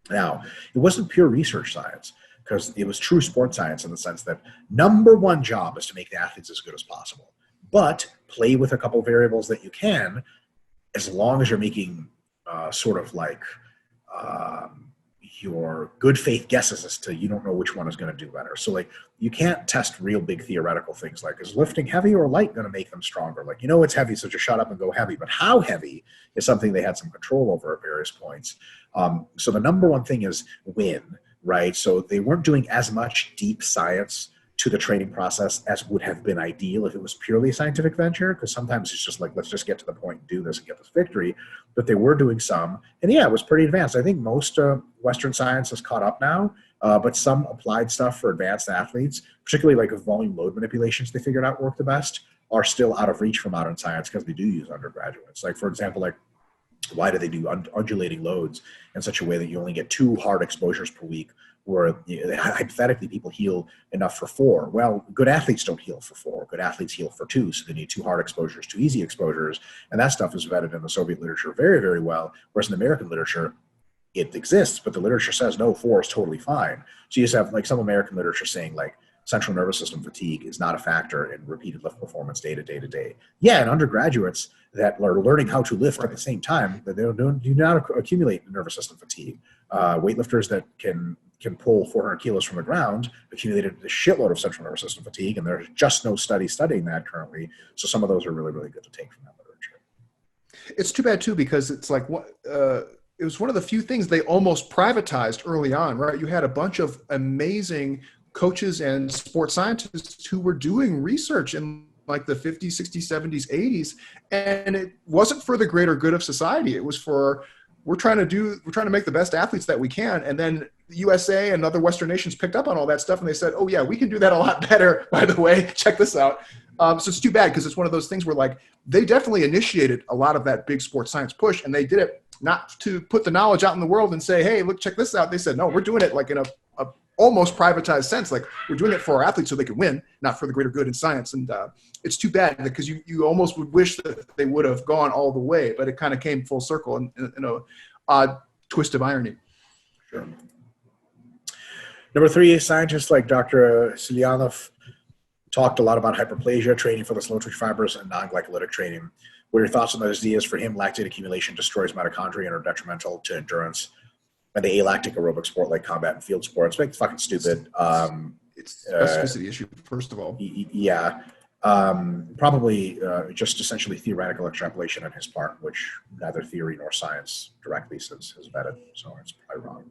Now, it wasn't pure research science because it was true sports science in the sense that number one job is to make the athletes as good as possible, but play with a couple variables that you can, as long as you're making sort of like your good faith guesses as to you don't know which one is going to do better. So like you can't test real big theoretical things like is lifting heavy or light going to make them stronger? Like, it's heavy, so just shut up and go heavy. But how heavy is something they had some control over at various points. So the number one thing is win. right? So they weren't doing as much deep science to the training process as would have been ideal if it was purely a scientific venture, because sometimes it's just like, let's just get to the point and do this and get this victory. But they were doing some, and yeah, it was pretty advanced. I think most Western science has caught up now, but some applied stuff for advanced athletes, particularly like volume load manipulations they figured out work the best, are still out of reach for modern science because they do use undergraduates. Like, for example, like, why do they do undulating loads in such a way that you only get 2 hard exposures per week, where hypothetically people heal enough for 4? Well, good athletes don't heal for 4. Good athletes heal for 2. So they need 2 hard exposures, 2 easy exposures. And that stuff is vetted in the Soviet literature very, very well. Whereas in the American literature, it exists, but the literature says no, 4 is totally fine. So you just have like some American literature saying like central nervous system fatigue is not a factor in repeated lift performance day to day to day. Yeah, and undergraduates that are learning how to lift at the same time, that they do not accumulate nervous system fatigue. Weightlifters that can pull 400 kilos from the ground accumulated a shitload of central nervous system fatigue, and there's just no study studying that currently. So some of those are really, really good to take from that literature. It's too bad too, because it's like it was one of the few things they almost privatized early on, right? You had a bunch of amazing coaches and sports scientists who were doing research in like the 50s, 60s, 70s, 80s, and it wasn't for the greater good of society. It was for, we're trying to make the best athletes that we can. And then the USA and other Western nations picked up on all that stuff, and they said, oh yeah, we can do that a lot better, by the way, check this out. So it's too bad, because it's one of those things where like they definitely initiated a lot of that big sports science push, and they did it not to put the knowledge out in the world and say, hey, look, check this out. They said, no, we're doing it like in a almost privatized sense. Like, we're doing it for our athletes so they can win, not for the greater good in science. And it's too bad, because you almost would wish that they would have gone all the way, but it kind of came full circle in a odd twist of irony. Sure. Number 3, scientists like Dr. Silyanov talked a lot about hyperplasia, training for the slow twitch fibers, and non-glycolytic training. What are your thoughts on those ideas? For him, lactate accumulation destroys mitochondria and are detrimental to endurance. And the alactic aerobic sport like combat and field sports, make fucking stupid. It's a specificity issue, first of all. Yeah. Probably just essentially theoretical extrapolation on his part, which neither theory nor science directly has vetted, so it's probably wrong.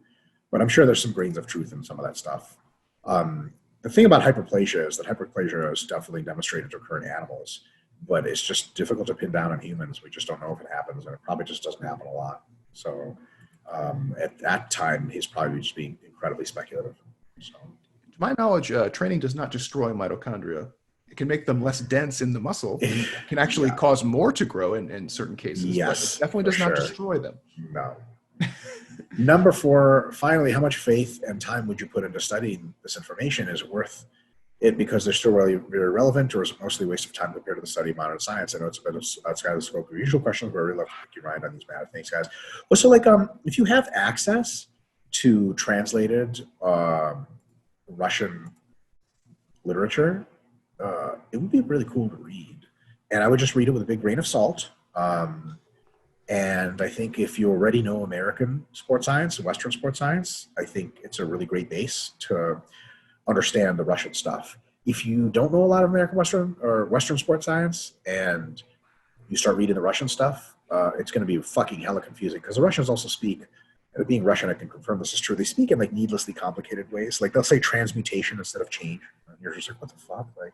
But I'm sure there's some grains of truth in some of that stuff. The thing about hyperplasia is that hyperplasia is definitely demonstrated to occur in animals, but it's just difficult to pin down on humans. We just don't know if it happens, and it probably just doesn't happen a lot. So at that time, he's probably just being incredibly speculative. So, to my knowledge, training does not destroy mitochondria. It can make them less dense in the muscle. It can actually cause more to grow in certain cases. Yes, but it definitely does not destroy them. No. Number 4, finally, how much faith and time would you put into studying this information? Is it worth it because they're still really very relevant, or is it mostly a waste of time compared to the study of modern science? I know it's a bit outside of the scope of usual questions, but I really love to pick your mind on these matter. Thanks, guys. Well, so like, if you have access to translated Russian literature, it would be really cool to read. And I would just read it with a big grain of salt. And I think if you already know American sports science and Western sports science, I think it's a really great base to understand the Russian stuff. If you don't know a lot of American Western sports science and you start reading the Russian stuff, it's going to be fucking hella confusing, because the Russians also speak, being Russian, I can confirm this is true, they speak in like needlessly complicated ways. Like they'll say transmutation instead of change. And you're just like, what the fuck? Like,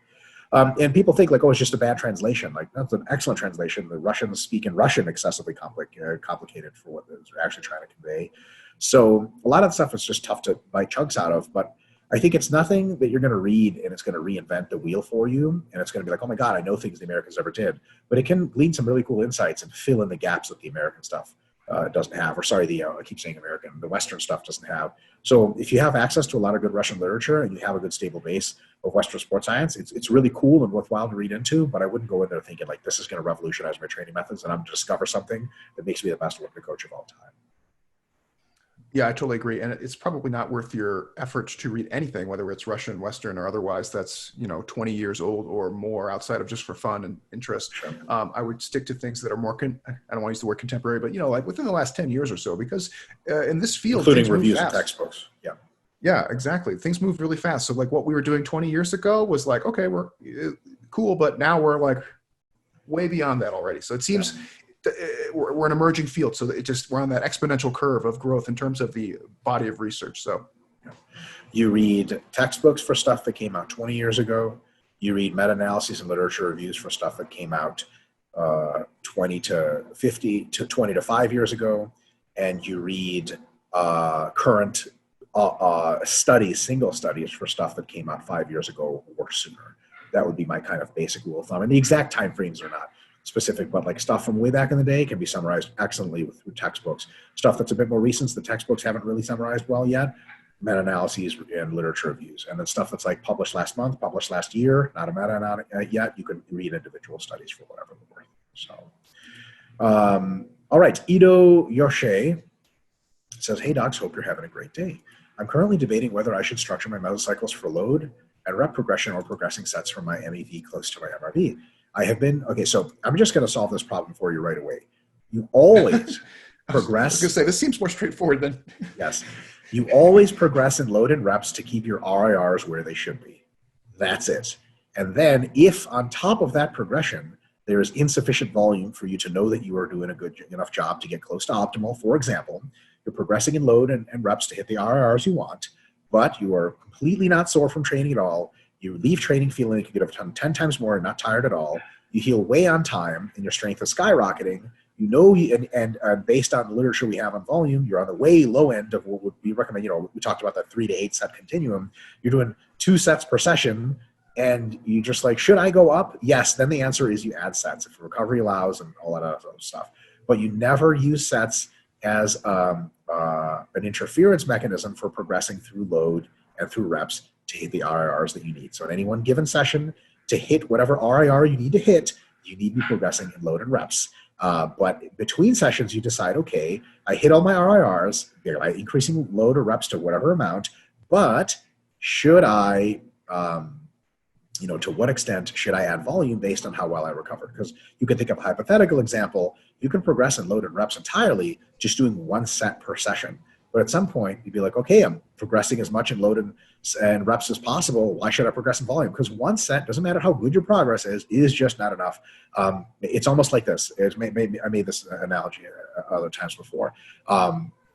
and people think like, oh, it's just a bad translation. Like, that's an excellent translation. The Russians speak in Russian excessively complicated for what they're actually trying to convey. So a lot of the stuff is just tough to bite chunks out of, but I think it's nothing that you're going to read and it's going to reinvent the wheel for you. And it's going to be like, oh my God, I know things the Americans ever did. But it can glean some really cool insights and fill in the gaps that the American stuff doesn't have. Or sorry, I keep saying American, the Western stuff doesn't have. So if you have access to a lot of good Russian literature and you have a good stable base of Western sports science, it's really cool and worthwhile to read into, but I wouldn't go in there thinking like, this is going to revolutionize my training methods and I'm going to discover something that makes me the best Olympic coach of all time. Yeah, I totally agree. And it's probably not worth your efforts to read anything, whether it's Russian, Western, or otherwise, that's, 20 years old or more outside of just for fun and interest. Sure. I would stick to things that are more, I don't want to use the word contemporary, but, like within the last 10 years or so, because in this field, including reviews and textbooks. Yeah. Yeah, exactly. Things moved really fast. So like what we were doing 20 years ago was like, okay, we're cool, but now we're like way beyond that already. So it seems we're an emerging field. So we're on that exponential curve of growth in terms of the body of research. So You read textbooks for stuff that came out 20 years ago. You read meta-analyses and literature reviews for stuff that came out 20 to 50 to 20 to 5 years ago. And you read current studies, single studies for stuff that came out 5 years ago or sooner. That would be my kind of basic rule of thumb. And the exact time frames are not specific, but like stuff from way back in the day can be summarized excellently through textbooks. Stuff that's a bit more recent, the textbooks haven't really summarized well yet, meta-analyses and literature reviews. And then stuff that's like published last month, published last year, not a meta-analysis yet, you can read individual studies for whatever they're worth. So, all right, Ido Yoshe says, hey docs, hope you're having a great day. I'm currently debating whether I should structure my mesocycles for load and rep progression or progressing sets from my MEV close to my MRV. Okay, so I'm just going to solve this problem for you right away. You always progress. I was going to say, this seems more straightforward than. Yes. You always progress in load and reps to keep your RIRs where they should be. That's it. And then if on top of that progression, there is insufficient volume for you to know that you are doing a good enough job to get close to optimal, for example, you're progressing in load and reps to hit the RIRs you want, but you are completely not sore from training at all. You leave training feeling like you could have done 10 times more and not tired at all. You heal way on time and your strength is skyrocketing. You know, and based on the literature we have on volume, you're on the way low end of what would we recommend. You know, we talked about that 3 to 8 set continuum. You're doing 2 sets per session and you just like, should I go up? Yes. Then the answer is you add sets if recovery allows and all that other stuff. But you never use sets as an interference mechanism for progressing through load and through reps to hit the RIRs that you need. So in any one given session, to hit whatever RIR you need to hit, you need to be progressing in load and reps. But between sessions, you decide, okay, I hit all my RIRs by increasing load or reps to whatever amount, but should I, to what extent should I add volume based on how well I recover? Because you can think of a hypothetical example. You can progress in load and reps entirely just doing 1 set per session. But at some point, you'd be like, okay, I'm progressing as much in load and reps as possible. Why should I progress in volume? Because 1 set, doesn't matter how good your progress is just not enough. It's almost like this. I made this analogy other times before.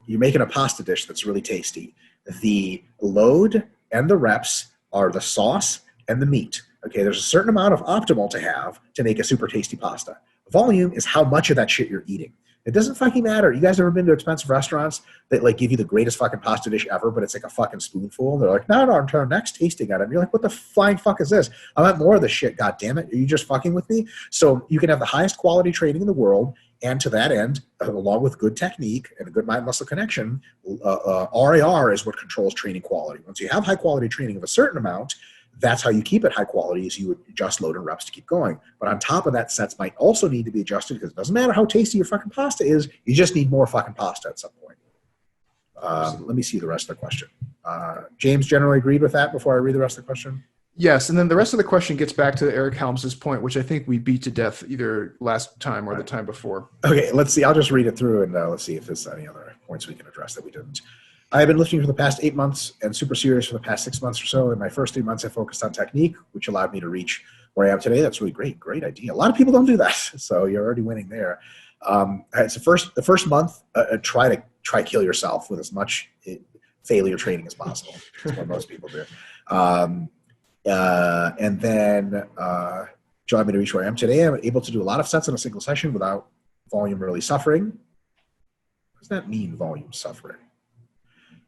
You're making a pasta dish that's really tasty. The load and the reps are the sauce and the meat. Okay, there's a certain amount of optimal to have to make a super tasty pasta. Volume is how much of that shit you're eating. It doesn't fucking matter. You guys ever been to expensive restaurants that like give you the greatest fucking pasta dish ever, but it's like a fucking spoonful? They're like, no, until our next tasting at it. And you're like, what the flying fuck is this? I want more of this shit. God damn it. Are you just fucking with me? So you can have the highest quality training in the world. And to that end, along with good technique and a good mind-muscle connection, RAR is what controls training quality. Once you have high quality training of a certain amount, that's how you keep it high quality, is you would adjust load and reps to keep going. But on top of that, sets might also need to be adjusted because it doesn't matter how tasty your fucking pasta is. You just need more fucking pasta at some point. Let me see the rest of the question. James generally agreed with that before I read the rest of the question? Yes, and then the rest of the question gets back to Eric Helms's point, which I think we beat to death either last time or the time before. Okay, let's see. I'll just read it through and let's see if there's any other points we can address that we didn't. I have been lifting for the past 8 months and super serious for the past 6 months or so. In my first 3 months, I focused on technique, which allowed me to reach where I am today. That's really great. Great idea. A lot of people don't do that, so you're already winning there. It's the first month, try kill yourself with as much failure training as possible. That's what most people do. And then allowed me to reach where I am today. I'm able to do a lot of sets in a single session without volume really suffering. What does that mean, volume suffering?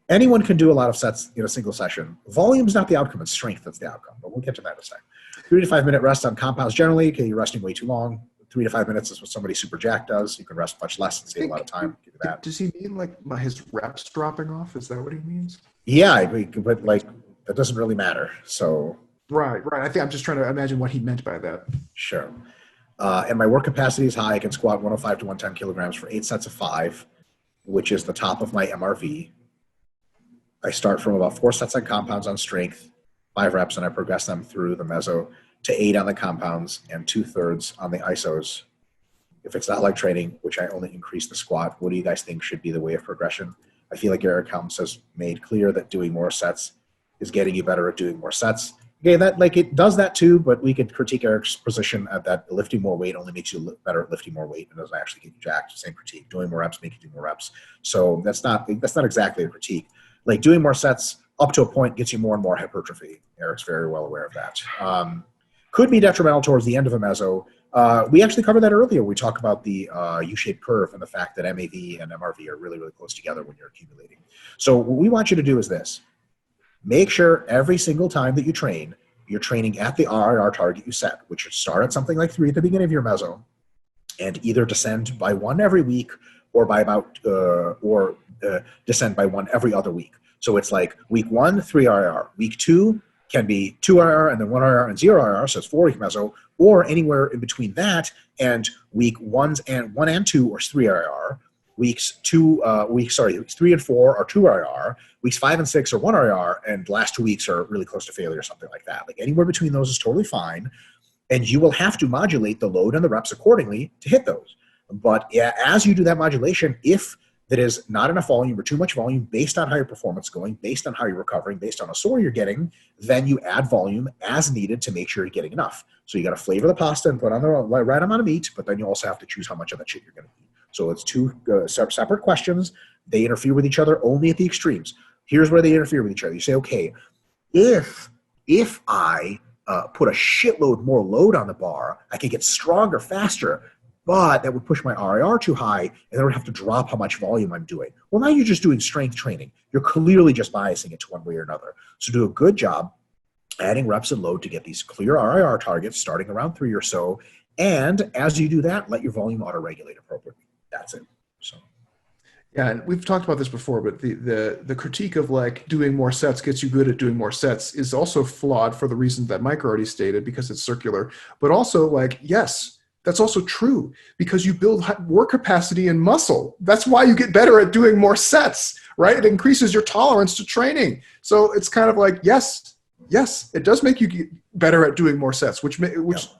Anyone can do a lot of sets in a single session. Volume is not the outcome, it's strength that's the outcome, but we'll get to that in a second. 3 to 5 minute rest on compounds generally. Okay, you're resting way too long. 3 to 5 minutes is what somebody super jacked does. You can rest much less and save a lot of time. Give you that. Does he mean like his reps dropping off? Is that what he means? Yeah, but like that doesn't really matter. So Right. I think I'm just trying to imagine what he meant by that. Sure. And my work capacity is high. I can squat 105 to 110 kilograms for 8 sets of 5, which is the top of my MRV. I start from about 4 sets on compounds on strength, 5 reps, and I progress them through the meso to 8 on the compounds and 2/3 on the isos. If it's not like training, which I only increase the squat, what do you guys think should be the way of progression? I feel like Eric Helms has made clear that doing more sets is getting you better at doing more sets. Okay, that like it does that too, but we could critique Eric's position at that lifting more weight only makes you look better at lifting more weight and doesn't actually get you jacked. Same critique. Doing more reps make you do more reps. So that's not exactly a critique. Like doing more sets up to a point gets you more and more hypertrophy. Eric's very well aware of that. Could be detrimental towards the end of a meso. We actually covered that earlier. We talked about the U-shaped curve and the fact that MAV and MRV are really, really close together when you're accumulating. So what we want you to do is this. Make sure every single time that you train, you're training at the RIR target you set, which should start at something like 3 at the beginning of your meso, and either descend by 1 every week or by descend by 1 every other week. So it's like week 1, 3 RIR. Week 2 can be 2 RIR and then 1 RIR and 0 RIR, so it's 4-week meso, or anywhere in between that and week 1 and 2 or 3 RIR. Weeks 3 and 4 are 2 RIR. Weeks 5 and 6 are 1 RIR, and the last 2 weeks are really close to failure or something like that. Like anywhere between those is totally fine, and you will have to modulate the load and the reps accordingly to hit those. But as you do that modulation, if that is not enough volume or too much volume based on how your performance is going, based on how you're recovering, based on how sore you're getting, then you add volume as needed to make sure you're getting enough. So you got to flavor the pasta and put on the right amount of meat, but then you also have to choose how much of that shit you're going to eat. So it's 2 separate questions. They interfere with each other only at the extremes. Here's where they interfere with each other. You say, okay, if I put a shitload more load on the bar, I could get stronger faster, but that would push my RIR too high, and then I would have to drop how much volume I'm doing. Well, now you're just doing strength training. You're clearly just biasing it to one way or another. So do a good job adding reps and load to get these clear RIR targets starting around 3 or so. And as you do that, let your volume auto-regulate appropriately. That's it. So. Yeah, and we've talked about this before, but the critique of like doing more sets gets you good at doing more sets is also flawed for the reasons that Mike already stated, because it's circular. But also, like, yes, that's also true because you build work capacity and muscle. That's why you get better at doing more sets, right? It increases your tolerance to training. So it's kind of like, yes, it does make you get better at doing more sets, which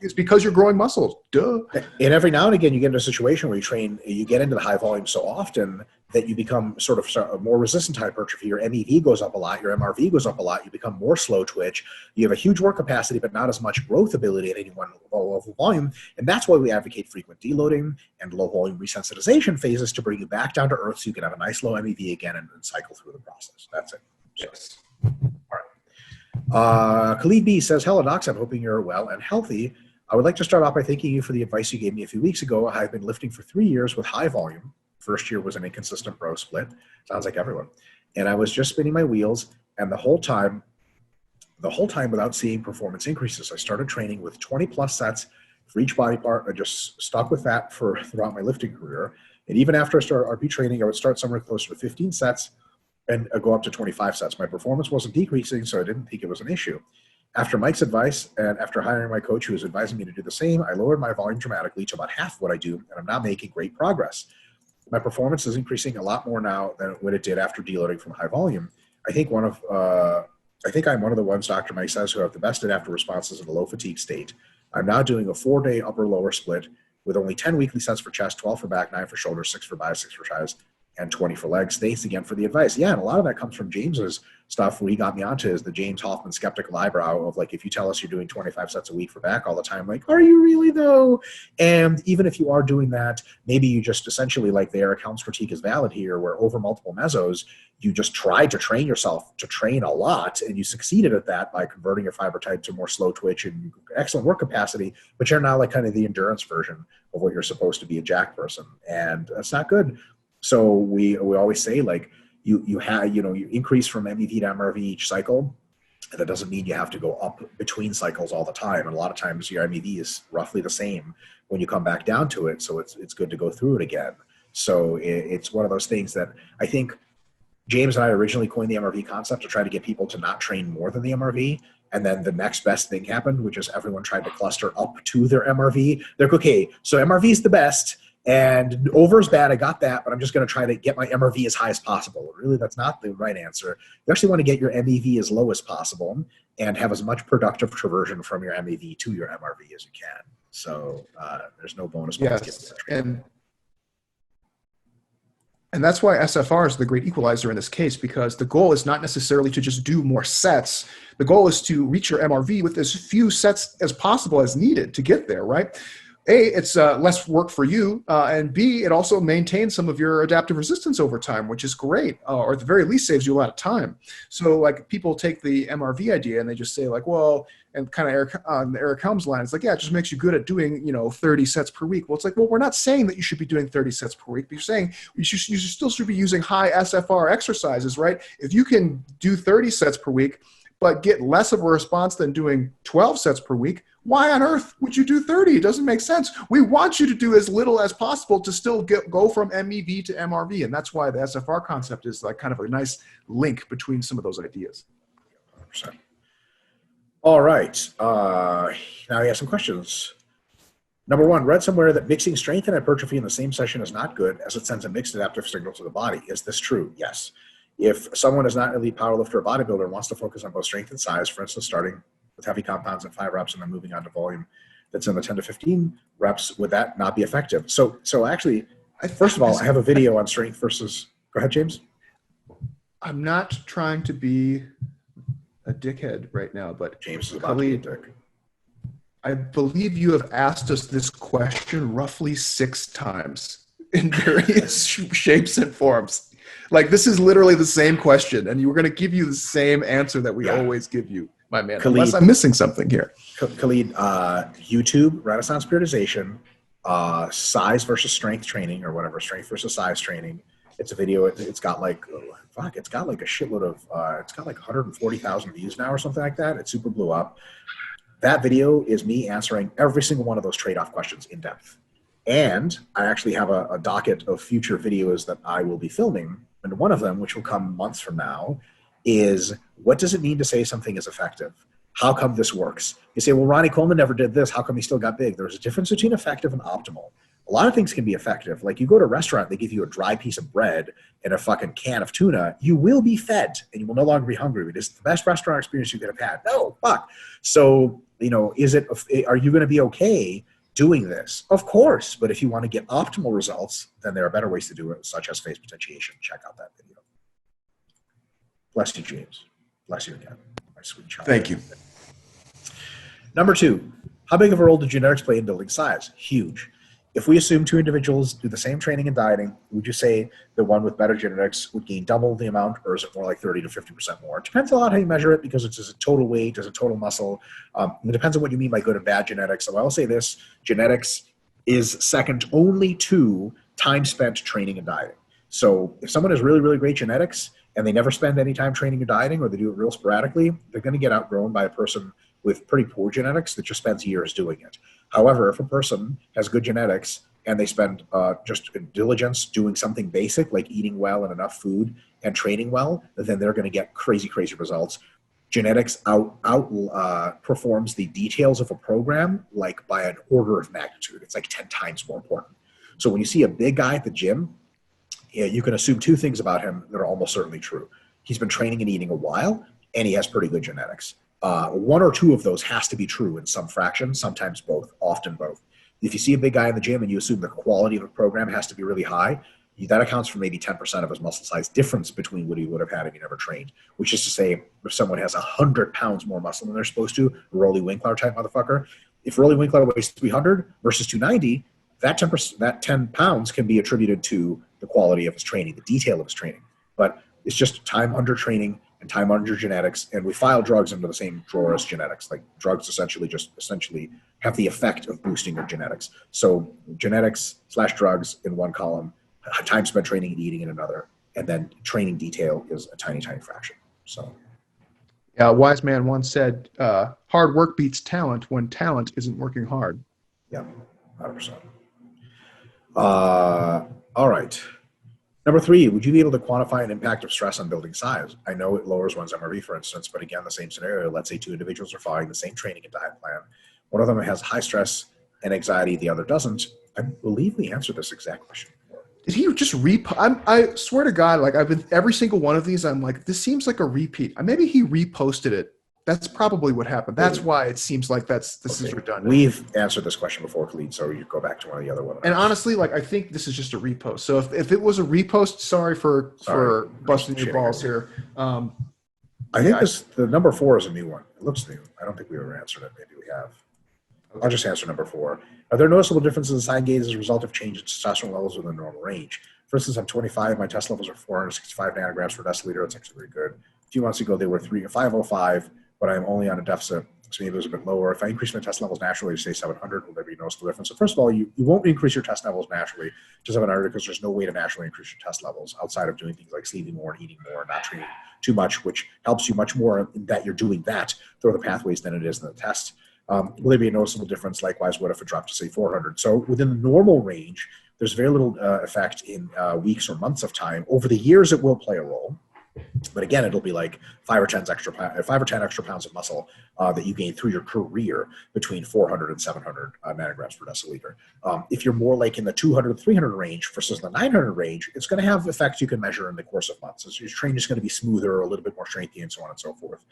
is because you're growing muscles. Duh. And every now and again, you get into a situation where you get into the high volume so often that you become sort of more resistant to hypertrophy. Your MEV goes up a lot, your MRV goes up a lot, you become more slow twitch, you have a huge work capacity, but not as much growth ability at any one level of volume. And that's why we advocate frequent deloading and low volume resensitization phases to bring you back down to earth so you can have a nice low MEV again and cycle through the process. That's it. Yes. All right. Khalid B says, hello docs, I'm hoping you're well and healthy. I would like to start off by thanking you for the advice you gave me a few weeks ago. I've been lifting for 3 years with high volume. First year was an inconsistent bro split. Sounds like everyone. And I was just spinning my wheels, and the whole time without seeing performance increases. I started training with 20 plus sets for each body part. I just stuck with that throughout my lifting career. And even after I started RP training, I would start somewhere closer to 15 sets and go up to 25 sets. My performance wasn't decreasing, so I didn't think it was an issue. After Mike's advice and after hiring my coach who was advising me to do the same, I lowered my volume dramatically to about half what I do, and I'm now making great progress. My performance is increasing a lot more now than what it did after deloading from high volume. I think I'm one of the ones Dr. Mike says who have the best adaptive responses in a low fatigue state. I'm now doing a 4-day upper-lower split with only 10 weekly sets for chest, 12 for back, 9 for shoulders, 6 for biceps, 6 for thighs, and 20 for legs. Thanks again for the advice. Yeah, and a lot of that comes from James's stuff. What he got me onto is the James Hoffman skeptical eyebrow of like, if you tell us you're doing 25 sets a week for back all the time, like, are you really though? And even if you are doing that, maybe you just essentially, like the Eric Helms critique is valid here, where over multiple mesos, you just tried to train yourself to train a lot, and you succeeded at that by converting your fiber type to more slow twitch and excellent work capacity, but you're now like kind of the endurance version of what you're supposed to be, a jack person. And that's not good. So we always say, like, you increase from MEV to MRV each cycle. That doesn't mean you have to go up between cycles all the time. And a lot of times your MEV is roughly the same when you come back down to it. So it's good to go through it again. So it's one of those things that I think James and I originally coined the MRV concept to try to get people to not train more than the MRV. And then the next best thing happened, which is everyone tried to cluster up to their MRV. They're like, okay, so MRV is the best. And over is bad, I got that, but I'm just going to try to get my MRV as high as possible. Really, that's not the right answer. You actually want to get your MEV as low as possible and have as much productive traversion from your MEV to your MRV as you can. So there's no bonus points. Yes, and that's why SFR is the great equalizer in this case, because the goal is not necessarily to just do more sets. The goal is to reach your MRV with as few sets as possible as needed to get there, right? A, it's less work for you, and B, it also maintains some of your adaptive resistance over time, which is great, or at the very least saves you a lot of time. So like people take the MRV idea and they just say like, well, and kind of Eric Helms line, it's like, yeah, it just makes you good at doing, 30 sets per week. Well, it's like, well, we're not saying that you should be doing 30 sets per week, but you're saying you still should be using high SFR exercises, right? If you can do 30 sets per week, but get less of a response than doing 12 sets per week, why on earth would you do 30? It doesn't make sense. We want you to do as little as possible to still go from MEV to MRV. And that's why the SFR concept is like kind of a nice link between some of those ideas. 100%. All right. Now we have some questions. Number one, read somewhere that mixing strength and hypertrophy in the same session is not good as it sends a mixed adaptive signal to the body. Is this true? Yes. If someone is not an elite powerlifter or bodybuilder and wants to focus on both strength and size, for instance, starting with heavy compounds at 5 reps and then moving on to volume that's in the 10 to 15 reps, would that not be effective? So actually, first of all, I have a video on strength versus, go ahead, James. I'm not trying to be a dickhead right now, but James is about to be a dick. I believe you have asked us this question roughly 6 times in various shapes and forms. Like, this is literally the same question, and we're going to give you the same answer that we always give you, my man, Khalid, unless I'm missing something here. Khalid, YouTube, Renaissance Periodization, size versus strength training or whatever, strength versus size training. It's a video. It's got like, it's got like a shitload of, it's got like 140,000 views now or something like that. It super blew up. That video is me answering every single one of those trade-off questions in depth. And I actually have a docket of future videos that I will be filming. And one of them, which will come months from now, is what does it mean to say something is effective? How come this works? You say, well, Ronnie Coleman never did this. How come he still got big? There's a difference between effective and optimal. A lot of things can be effective. Like you go to a restaurant, they give you a dry piece of bread and a fucking can of tuna. You will be fed and you will no longer be hungry. It is the best restaurant experience you could have had. No, fuck. So, are you going to be okay doing this? Of course. But if you want to get optimal results, then there are better ways to do it, such as phase potentiation. Check out that video. Bless you, James. Bless you again, my sweet child. Thank you. Number 2, how big of a role do genetics play in building size? Huge. If we assume 2 individuals do the same training and dieting, would you say the one with better genetics would gain double the amount, or is it more like 30 to 50% more? It depends a lot how you measure it, because it's just a total weight, is it total muscle? It depends on what you mean by good and bad genetics. So I will say this, genetics is second only to time spent training and dieting. So if someone has really, really great genetics and they never spend any time training or dieting, or they do it real sporadically, they're going to get outgrown by a person with pretty poor genetics that just spends years doing it. However, if a person has good genetics and they spend just diligence doing something basic like eating well and enough food and training well, then they're going to get crazy, crazy results. Genetics outperforms the details of a program like by an order of magnitude. It's like 10 times more important. So when you see a big guy at the gym, you can assume 2 things about him that are almost certainly true. He's been training and eating a while, and he has pretty good genetics. 1 or 2 of those has to be true in some fraction, sometimes both, often both. If you see a big guy in the gym and you assume the quality of a program has to be really high, that accounts for maybe 10% of his muscle size difference between what he would have had if he never trained, which is to say, if someone has 100 pounds more muscle than they're supposed to, Rolly Winkler type motherfucker, if Rolly Winkler weighs 300 versus 290, that 10 pounds can be attributed to the quality of his training, the detail of his training. But it's just time under training and time under genetics, and we file drugs into the same drawer as genetics. Like drugs essentially have the effect of boosting your genetics. So genetics / drugs in one column, time spent training and eating in another, and then training detail is a tiny, tiny fraction. So, yeah, a wise man once said, hard work beats talent when talent isn't working hard. Yeah, 100%. All right. Number 3, would you be able to quantify an impact of stress on building size? I know it lowers one's MRV, for instance, but again, the same scenario. Let's say 2 individuals are following the same training and diet plan. One of them has high stress and anxiety, the other doesn't. I believe we answered this exact question before. Did he just I swear to God, like I've been every single one of these, I'm like, this seems like a repeat. Maybe he reposted it. That's probably what happened. That's why it seems like this is redundant. We've answered this question before, Khalid, so you go back to one of the other ones. And honestly, like I think this is just a repost. So if it was a repost, sorry for busting your balls here. I think the number 4 is a new one. It looks new. I don't think we ever answered it. Maybe we have. I'll just answer number 4. Are there noticeable differences in sine gains as a result of change in testosterone levels within the normal range? For instance, I'm 25. My test levels are 465 nanograms per deciliter. That's actually very good. A few months ago, they were 505, but I'm only on a deficit, so maybe it was a bit lower. If I increase my test levels naturally to say 700, will there be a noticeable difference? So first of all, you won't increase your test levels naturally to 700 because there's no way to naturally increase your test levels outside of doing things like sleeping more and eating more and not training too much, which helps you much more in that you're doing that through the pathways than it is in the test. Will there be a noticeable difference? Likewise, what if it dropped to say 400? So within the normal range, there's very little effect in weeks or months of time. Over the years, it will play a role. But again, it'll be like 5 or 10 extra pounds of muscle that you gain through your career between 400 and 700 nanograms per deciliter. If you're more like in the 200 to 300 range versus the 900 range, it's going to have effects you can measure in the course of months. So your training is going to be smoother, a little bit more strengthy, and so on and so forth.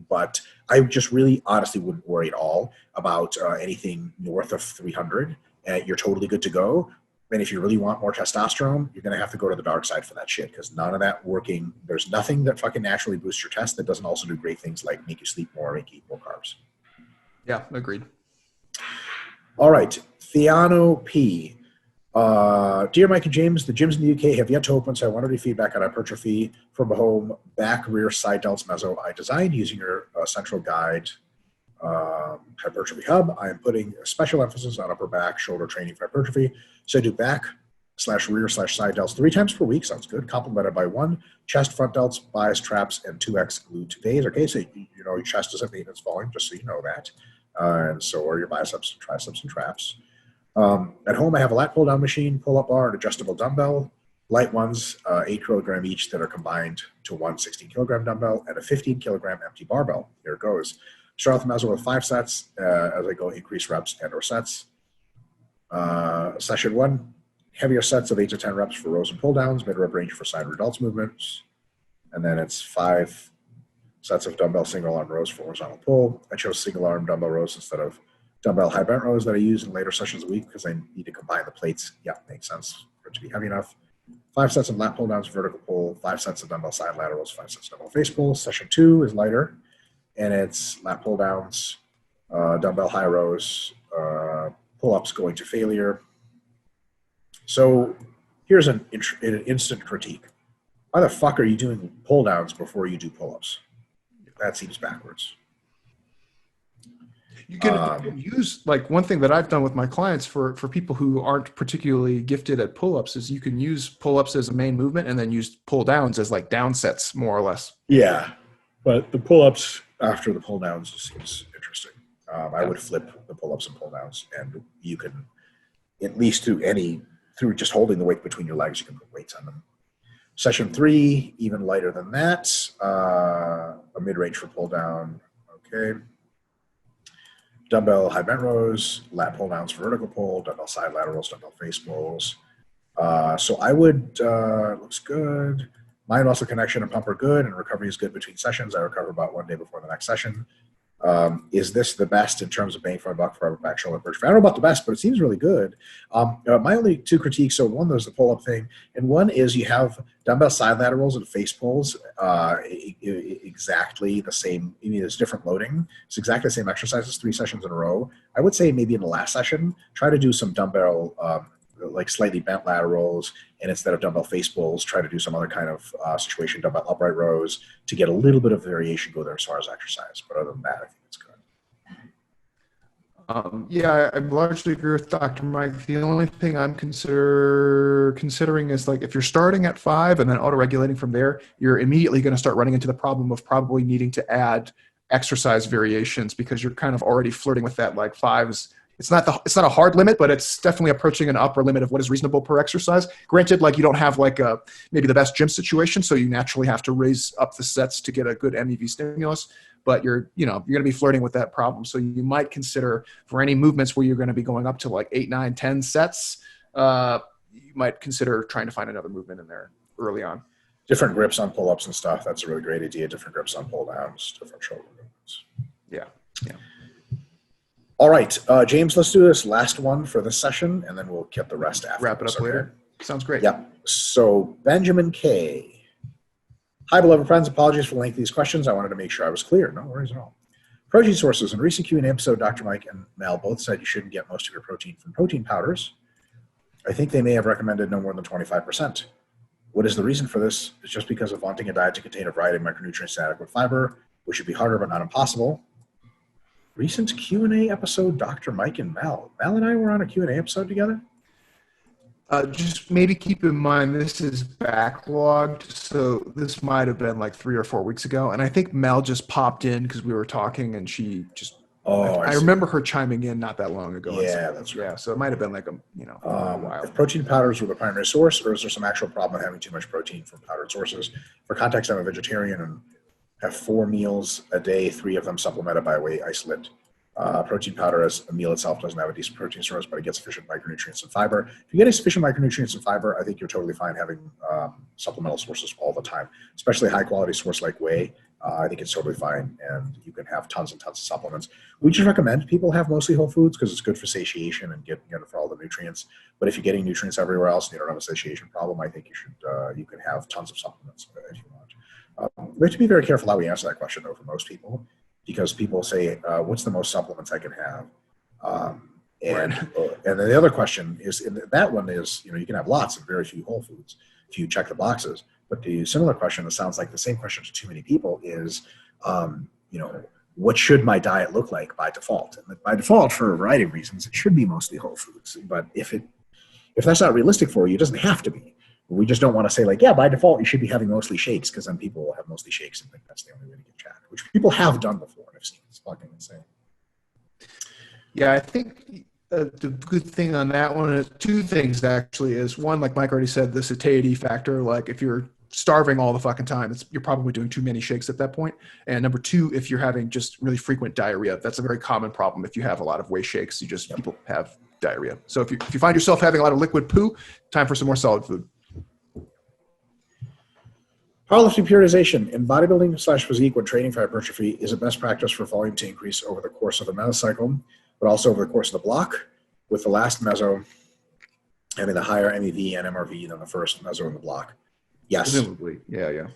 But I just really honestly wouldn't worry at all about anything north of 300. You're totally good to go. And if you really want more testosterone, you're going to have to go to the dark side for that shit because none of that working. There's nothing that fucking naturally boosts your test that doesn't also do great things like make you sleep more, make you eat more carbs. Yeah, agreed. All right. Theano P. Dear Mike and James, the gyms in the UK have yet to open, so I wanted to feedback on hypertrophy from a home back, rear, side delts meso I designed using your central guide hypertrophy hub. I am putting a special emphasis on upper back, shoulder training for hypertrophy. So I do back/rear/side delts 3 times per week. Sounds good. Complemented by 1 chest front delts, bias traps, and 2x glute days. Okay, so you know your chest is at maintenance volume, just so you know that. And so are your biceps, triceps, and traps. At home, I have a lat pull-down machine, pull-up bar, and adjustable dumbbell. Light ones, 8 kilogram each that are combined to 1 16 kilogram dumbbell, and a 15 kilogram empty barbell. Here it goes. Start with meso with 5 sets as I go increase reps and or sets. Session 1, heavier sets of 8 to 10 reps for rows and pull downs, mid-rep range for side delts movements. And then it's 5 sets of dumbbell single arm rows for horizontal pull. I chose single arm dumbbell rows instead of dumbbell high bent rows that I use in later sessions of the week because I need to combine the plates. Yeah, makes sense for it to be heavy enough. 5 sets of lat pull downs, vertical pull, 5 sets of dumbbell side laterals, 5 sets of dumbbell face pulls. Session 2 is lighter. And it's lat pull downs, dumbbell high rows, pull-ups going to failure. So here's an instant critique. Why the fuck are you doing pull downs before you do pull-ups? That seems backwards. You can use, like, one thing that I've done with my clients for people who aren't particularly gifted at pull-ups is you can use pull-ups as a main movement and then use pull downs as like down sets, more or less. Yeah, but the pull-ups after the pull downs seems interesting. I would flip the pull-ups and pull downs, and you can, at least through just holding the weight between your legs, you can put weights on them. Session 3, even lighter than that, a mid-range for pull down. Okay. Dumbbell high bent rows, lat pull downs for vertical pull, dumbbell side laterals, dumbbell face pulls. So I would, looks good. Mind muscle connection and pump are good, and recovery is good between sessions. I recover about 1 day before the next session. Is this the best in terms of bang for a buck for upper back, shoulder, hypertrophy? I don't know about the best, but it seems really good. My only 2 critiques, so one, there's the pull-up thing, and one is you have dumbbell side laterals and face pulls exactly the same. I mean, there's different loading. It's exactly the same exercises, 3 sessions in a row. I would say maybe in the last session, try to do some dumbbell like slightly bent laterals, and instead of dumbbell face pulls, try to do some other kind of situation, dumbbell upright rows, to get a little bit of variation go there as far as exercise. But other than that, I think it's good. Yeah, I largely agree with Dr. Mike. The only thing I'm considering is, like, if you're starting at 5 and then auto-regulating from there, you're immediately going to start running into the problem of probably needing to add exercise variations because you're kind of already flirting with that, like 5s. It's not a hard limit, but it's definitely approaching an upper limit of what is reasonable per exercise. Granted, like, you don't have like maybe the best gym situation, so you naturally have to raise up the sets to get a good MEV stimulus. But you're going to be flirting with that problem. So you might consider, for any movements where you're going to be going up to like 8, 9, 10 sets, you might consider trying to find another movement in there early on. Different grips on pull-ups and stuff. That's a really great idea. Different grips on pull-downs, different shoulder movements. Yeah. All right, James, let's do this last one for this session, and then we'll get the rest after. Wrap it up later. Sounds great. Yeah. So Benjamin K. Hi, beloved friends. Apologies for the length of these questions. I wanted to make sure I was clear. No worries at all. Protein sources. In a recent Q&A episode, Dr. Mike and Mel both said you shouldn't get most of your protein from protein powders. I think they may have recommended no more than 25%. What is the reason for this? It's just because of wanting a diet to contain a variety of micronutrients and adequate fiber, which should be harder but not impossible. Recent Q&A episode, Dr. Mike and Mel. Mel and I were on a Q&A episode together. Just maybe keep in mind this is backlogged, so this might have been like 3 or 4 weeks ago. And I think Mel just popped in because we were talking, and she just. I remember her chiming in not that long ago. Yeah, that's right. Yeah, so it might have been like a while. If protein powders were the primary source, or is there some actual problem with having too much protein from powdered sources? For context, I'm a vegetarian and have 4 meals a day, 3 of them supplemented by whey isolate. Protein powder as a meal itself doesn't have a decent protein source, but it gets sufficient micronutrients and fiber. If you get sufficient micronutrients and fiber, I think you're totally fine having supplemental sources all the time, especially a high quality source like whey. I think it's totally fine, and you can have tons and tons of supplements. We just recommend people have mostly whole foods because it's good for satiation and getting it for all the nutrients. But if you're getting nutrients everywhere else and you don't have a satiation problem, I think you can have tons of supplements if you want. We have to be very careful how we answer that question, though, for most people, because people say, "What's the most supplements I can have?" And then the other question is, that one is, you can have lots and very few whole foods if you check the boxes. But the similar question that sounds like the same question to too many people is, what should my diet look like by default? And by default, for a variety of reasons, it should be mostly whole foods. But if that's not realistic for you, it doesn't have to be. We just don't want to say by default, you should be having mostly shakes, because then people will have mostly shakes and think that's the only way to get jacked, which people have done before. I've seen. It's fucking insane. Yeah, I think the good thing on that one is 2 things, actually. Is one, like Mike already said, the satiety factor. Like if you're starving all the fucking time, you're probably doing too many shakes at that point. And number 2, if you're having just really frequent diarrhea, that's a very common problem. If you have a lot of whey shakes, people have diarrhea. So if you find yourself having a lot of liquid poo, time for some more solid food. Powerlifting periodization. In bodybuilding / physique, when training for hypertrophy, is it best practice for volume to increase over the course of the mesocycle, but also over the course of the block, with the last meso having the higher MEV and MRV than the first meso in the block? Yes. Presumably. Yeah.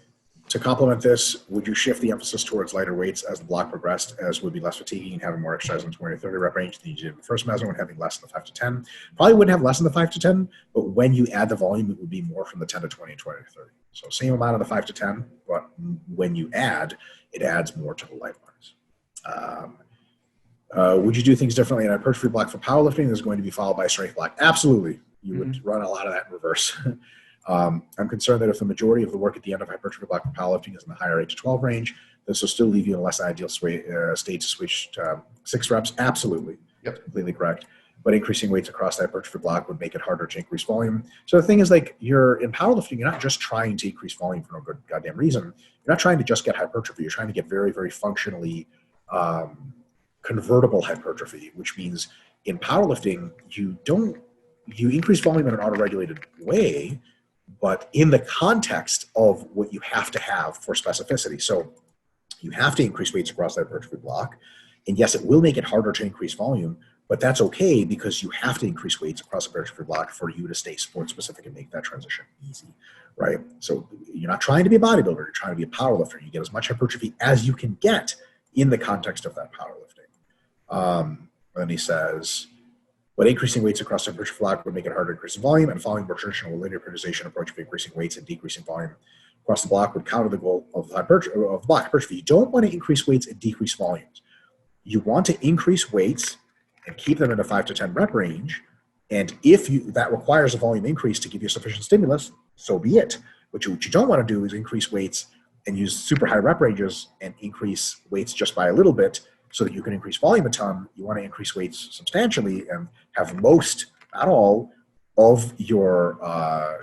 To complement this, would you shift the emphasis towards lighter weights as the block progressed, as would be less fatiguing and having more exercise in the 20 to 30 rep range than you did in the first meso and having less in the 5 to 10? Probably wouldn't have less in the 5 to 10, but when you add the volume, it would be more from the 10 to 20 and 20 to 30. So same amount of the 5 to 10, but when you add, it adds more to the light bars. Would you do things differently in a hypertrophy block for powerlifting? This is going to be followed by a strength block. Absolutely. You would run a lot of that in reverse. I'm concerned that if the majority of the work at the end of hypertrophy block for powerlifting is in the higher 8 to 12 range, this will still leave you in a less ideal state to switch to 6 reps. Absolutely. Yep. Completely correct. But increasing weights across the hypertrophy block would make it harder to increase volume. So the thing is, you're in powerlifting, you're not just trying to increase volume for no good goddamn reason. You're not trying to just get hypertrophy. You're trying to get very, very functionally convertible hypertrophy, which means in powerlifting, you increase volume in an autoregulated way, but in the context of what you have to have for specificity. So you have to increase weights across the hypertrophy block. And yes, it will make it harder to increase volume, but that's okay because you have to increase weights across the hypertrophy block for you to stay sport specific and make that transition easy, right? So you're not trying to be a bodybuilder, you're trying to be a powerlifter. You get as much hypertrophy as you can get in the context of that powerlifting. Then he says, but increasing weights across the hypertrophy block would make it harder to increase volume, and following more traditional linear periodization approach of increasing weights and decreasing volume across the block would counter the goal of block hypertrophy. You don't want to increase weights and decrease volumes. You want to increase weights and keep them in a 5 to 10 rep range. And if that requires a volume increase to give you sufficient stimulus, so be it. What you don't want to do is increase weights and use super high rep ranges and increase weights just by a little bit so that you can increase volume a ton. You want to increase weights substantially and have most, not all, of your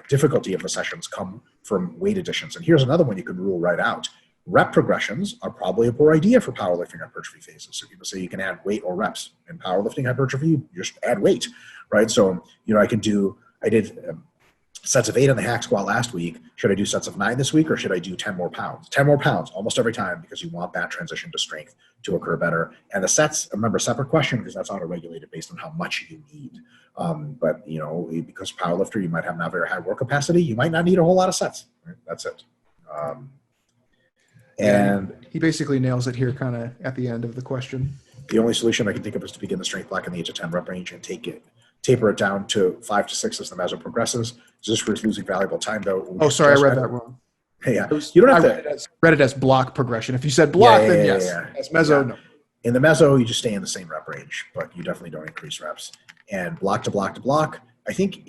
difficulty of the sessions come from weight additions. And here's another one you can rule right out. Rep progressions are probably a poor idea for powerlifting hypertrophy phases. So people say you can add weight or reps. In powerlifting hypertrophy, you just add weight, right? So, I did sets of 8 on the hack squat last week. Should I do sets of 9 this week, or should I do 10 more pounds? 10 more pounds almost every time, because you want that transition to strength to occur better. And the sets, remember, separate question, because that's auto-regulated based on how much you need. But because powerlifter, you might have not very high work capacity. You might not need a whole lot of sets. Right? That's it. And he basically nails it here kind of at the end of the question. the only solution I can think of is to begin the strength block in the 8 to 10 rep range and taper it down to 5 to 6 as the meso progresses. This risks losing valuable time, though. Oh, sorry, I read that wrong. Yeah, you don't have I read it as block progression. If you said block, then yes. As meso, no. In the meso, you just stay in the same rep range, but you definitely don't increase reps. And block to block to block, I think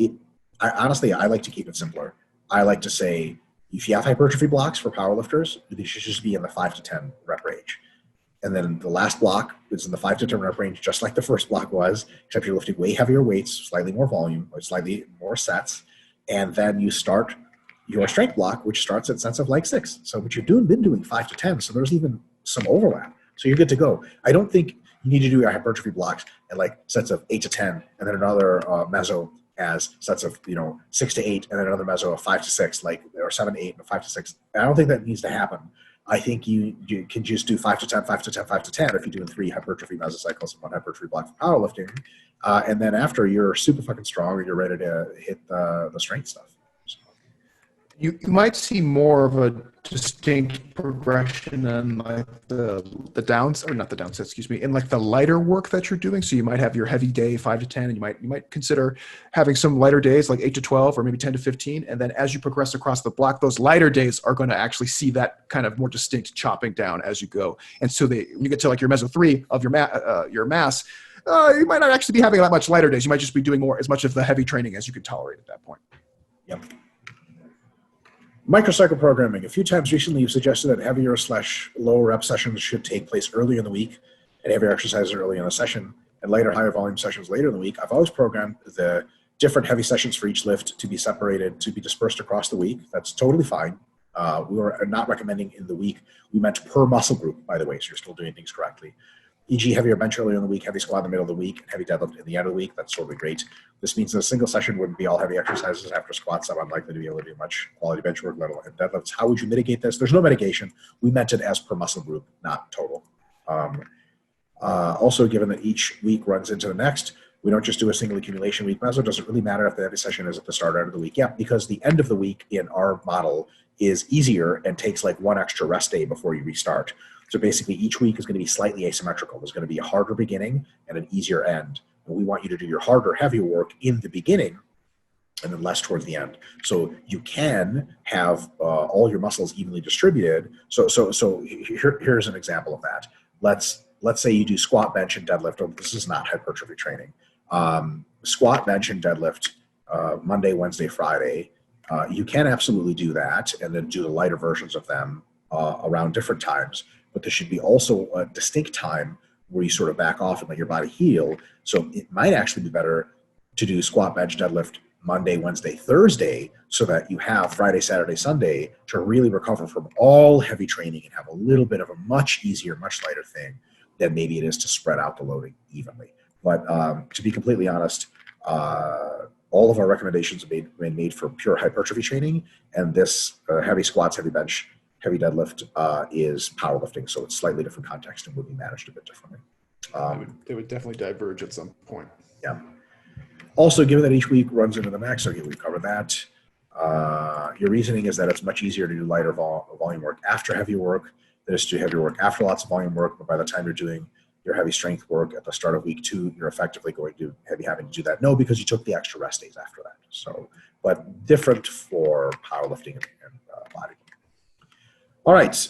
honestly, I like to keep it simpler. I like to say, if you have hypertrophy blocks for powerlifters, they should just be in the 5 to 10 rep range. And then the last block is in the 5 to 10 rep range, just like the first block was, except you're lifting way heavier weights, slightly more volume, or slightly more sets. And then you start your strength block, which starts at sets of like 6. So, but you've been doing 5 to 10, so there's even some overlap. So you're good to go. I don't think you need to do your hypertrophy blocks at like sets of 8 to 10, and then another meso as sets of 6 to 8, and then another meso of 5 to 6, or 7 to 8 and 5 to 6. I don't think that needs to happen. I think you can just do 5 to 10, 5 to 10, 5 to 10 if you're doing 3 hypertrophy mesocycles and 1 hypertrophy block for powerlifting. And then after you're super fucking strong and you're ready to hit the strength stuff. You might see more of a distinct progression in like the downs, or not the downs, excuse me, in like the lighter work that you're doing. So you might have your heavy day 5 to 10, and you might consider having some lighter days like 8 to 12 or maybe 10 to 15. And then as you progress across the block, those lighter days are going to actually see that kind of more distinct chopping down as you go. And so when you get to like your meso 3 of your mass, you might not actually be having that much lighter days. You might just be doing as much of the heavy training as you can tolerate at that point. Yep. Microcycle programming. A few times recently, you've suggested that heavier/low rep sessions should take place early in the week and heavier exercises early in the session and lighter, higher volume sessions later in the week. I've always programmed the different heavy sessions for each lift to be separated, to be dispersed across the week. That's totally fine. We were not recommending in the week. We meant per muscle group, by the way, so you're still doing things correctly. E.g. heavier bench earlier in the week, heavy squat in the middle of the week, and heavy deadlift in the end of the week. That's totally great. This means that a single session wouldn't be all heavy exercises after squats. I'm unlikely to be able to do much quality bench work, let alone deadlifts. How would you mitigate this? There's no mitigation. We meant it as per muscle group, not total. Also, given that each week runs into the next, we don't just do a single accumulation week. Meso doesn't really matter if the heavy session is at the start or end of the week. Yeah, because the end of the week in our model is easier and takes like 1 extra rest day before you restart. So basically, each week is going to be slightly asymmetrical. There's going to be a harder beginning and an easier end. And we want you to do your harder, heavier work in the beginning and then less towards the end. So you can have all your muscles evenly distributed. So here's an example of that. Let's say you do squat, bench, and deadlift. Oh, this is not hypertrophy training. Squat, bench, and deadlift Monday, Wednesday, Friday. You can absolutely do that and then do the lighter versions of them around different times. But there should be also a distinct time where you sort of back off and let your body heal. So it might actually be better to do squat, bench, deadlift Monday, Wednesday, Thursday, so that you have Friday, Saturday, Sunday to really recover from all heavy training and have a little bit of a much easier, much lighter thing than maybe it is to spread out the loading evenly. But to be completely honest, all of our recommendations have been made for pure hypertrophy training, and this heavy squats, heavy bench, heavy deadlift is powerlifting, so it's slightly different context and would be managed a bit differently. They would definitely diverge at some point. Yeah. Also, given that each week runs into the max circuit, we've covered that. Your reasoning is that it's much easier to do lighter volume work after heavy work than it is to do heavy work after lots of volume work, but by the time you're doing your heavy strength work at the start of week 2, you're effectively going to be having to do that. No, because you took the extra rest days after that. So, but different for powerlifting and bodybuilding. All right,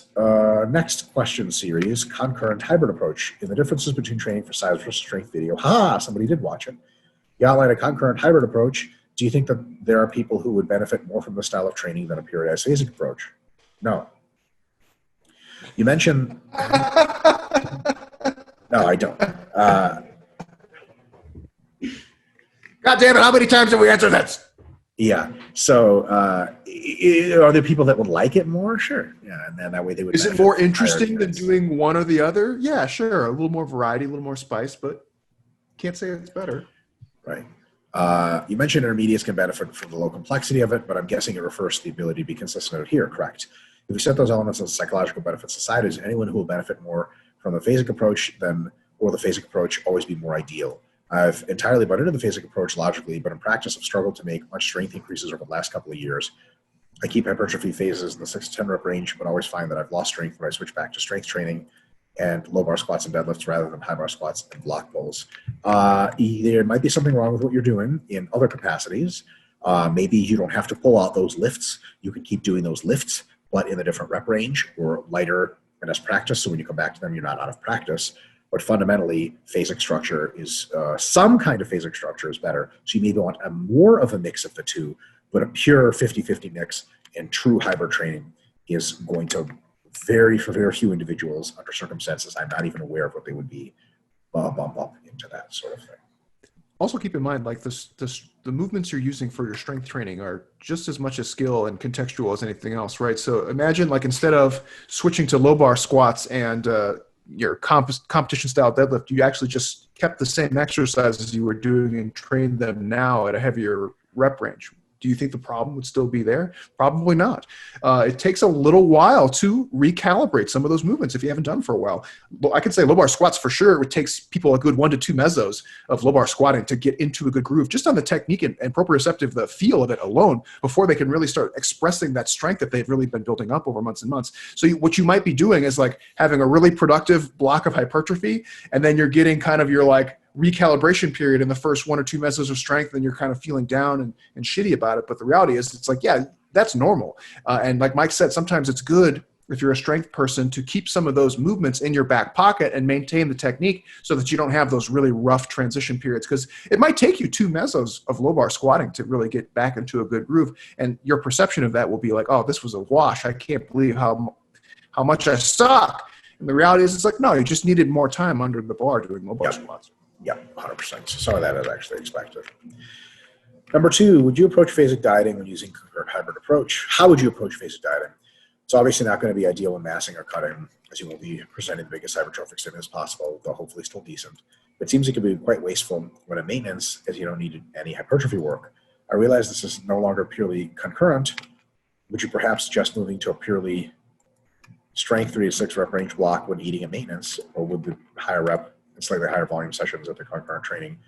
next question series, concurrent hybrid approach. In the differences between training for size versus strength video, somebody did watch it. You outline a concurrent hybrid approach. Do you think that there are people who would benefit more from this style of training than a periodized phasic approach? No. You mentioned... No, I don't. God damn it, how many times have we answered this? Yeah. So are there people that would like it more? Sure. Yeah. And then that way they would. Is it more interesting than doing one or the other? Yeah, sure. A little more variety, a little more spice, but can't say it's better. Right. You mentioned intermediates can benefit from the low complexity of it, but I'm guessing it refers to the ability to be consistent out here, correct? If we set those elements as psychological benefits aside, is anyone who will benefit more from the phasic approach or the phasic approach always be more ideal? I've entirely bought into the phasic approach logically, but in practice I've struggled to make much strength increases over the last couple of years. I keep hypertrophy phases in the 6 to 10 rep range, but always find that I've lost strength when I switch back to strength training and low bar squats and deadlifts rather than high bar squats and block pulls. There might be something wrong with what you're doing in other capacities. Maybe you don't have to pull out those lifts. You can keep doing those lifts, but in a different rep range or lighter and as practice. So when you come back to them, you're not out of practice. But fundamentally, phasic structure is some kind of phasic structure is better. So you maybe want more of a mix of the two, but a pure 50-50 mix and true hybrid training is going to vary for very few individuals under circumstances I'm not even aware of what they would be, bump up into that sort of thing. Also keep in mind, like the movements you're using for your strength training are just as much a skill and contextual as anything else, right? So imagine like instead of switching to low bar squats and your competition style deadlift, you actually just kept the same exercises you were doing and trained them now at a heavier rep range. Do you think the problem would still be there? Probably not. It takes a little while to recalibrate some of those movements if you haven't done for a while. I can say low bar squats for sure. It takes people a good 1 to 2 mesos of low bar squatting to get into a good groove, just on the technique and proprioceptive, the feel of it alone, before they can really start expressing that strength that they've really been building up over months and months. So what you might be doing is like having a really productive block of hypertrophy, and then you're getting kind of your like recalibration period in the first 1 or 2 mesos of strength, and you're kind of feeling down and shitty about it. But the reality is it's like, yeah, that's normal. And like Mike said, sometimes it's good if you're a strength person to keep some of those movements in your back pocket and maintain the technique so that you don't have those really rough transition periods, because it might take you 2 mesos of low bar squatting to really get back into a good groove. And your perception of that will be like, oh, this was a wash. I can't believe how much I suck. And the reality is it's like, no, you just needed more time under the bar doing low bar squats. Yeah, 100%. So some of that is actually expected. Number 2, would you approach phasic dieting when using concurrent hybrid approach? How would you approach phasic dieting? It's obviously not going to be ideal when massing or cutting, as you will be presenting the biggest hypertrophic stimulus possible, though hopefully still decent. It seems it can be quite wasteful when at maintenance, as you don't need any hypertrophy work. I realize this is no longer purely concurrent. Would you perhaps suggest moving to a purely strength 3 to 6 rep range block when eating at maintenance, or would the higher rep and slightly higher volume sessions at the concurrent training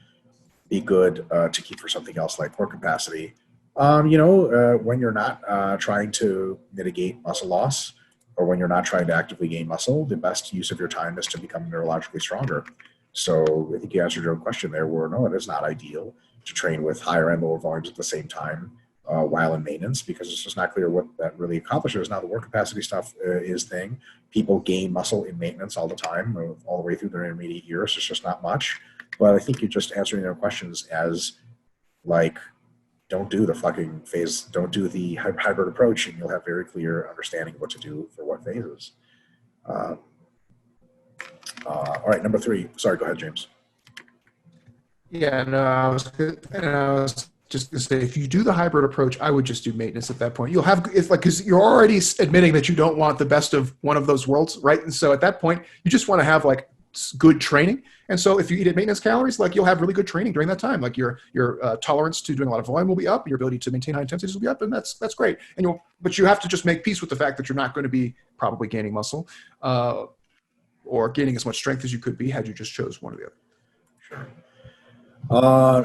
be good to keep for something else like core capacity? When you're not trying to mitigate muscle loss, or when you're not trying to actively gain muscle, the best use of your time is to become neurologically stronger. So I think you answered your own question there, where no, it is not ideal to train with higher and lower volumes at the same time while in maintenance, because it's just not clear what that really accomplishes. Now the work capacity stuff is thing. People gain muscle in maintenance all the time, all the way through their intermediate years. It's just not much. But I think you're just answering their questions as like, don't do the fucking phase, don't do the hybrid approach, and you'll have very clear understanding of what to do for what phases. All right, number 3. Sorry, go ahead, James. Yeah, no, I was just to say, if you do the hybrid approach, I would just do maintenance at that point. You'll have, it's like, because you're already admitting that you don't want the best of one of those worlds, right? And so at that point, you just want to have like good training. And so if you eat at maintenance calories, like you'll have really good training during that time. Like your tolerance to doing a lot of volume will be up, your ability to maintain high intensities will be up, and that's great. And but you have to just make peace with the fact that you're not going to be probably gaining muscle or gaining as much strength as you could be had you just chose one or the other. Sure.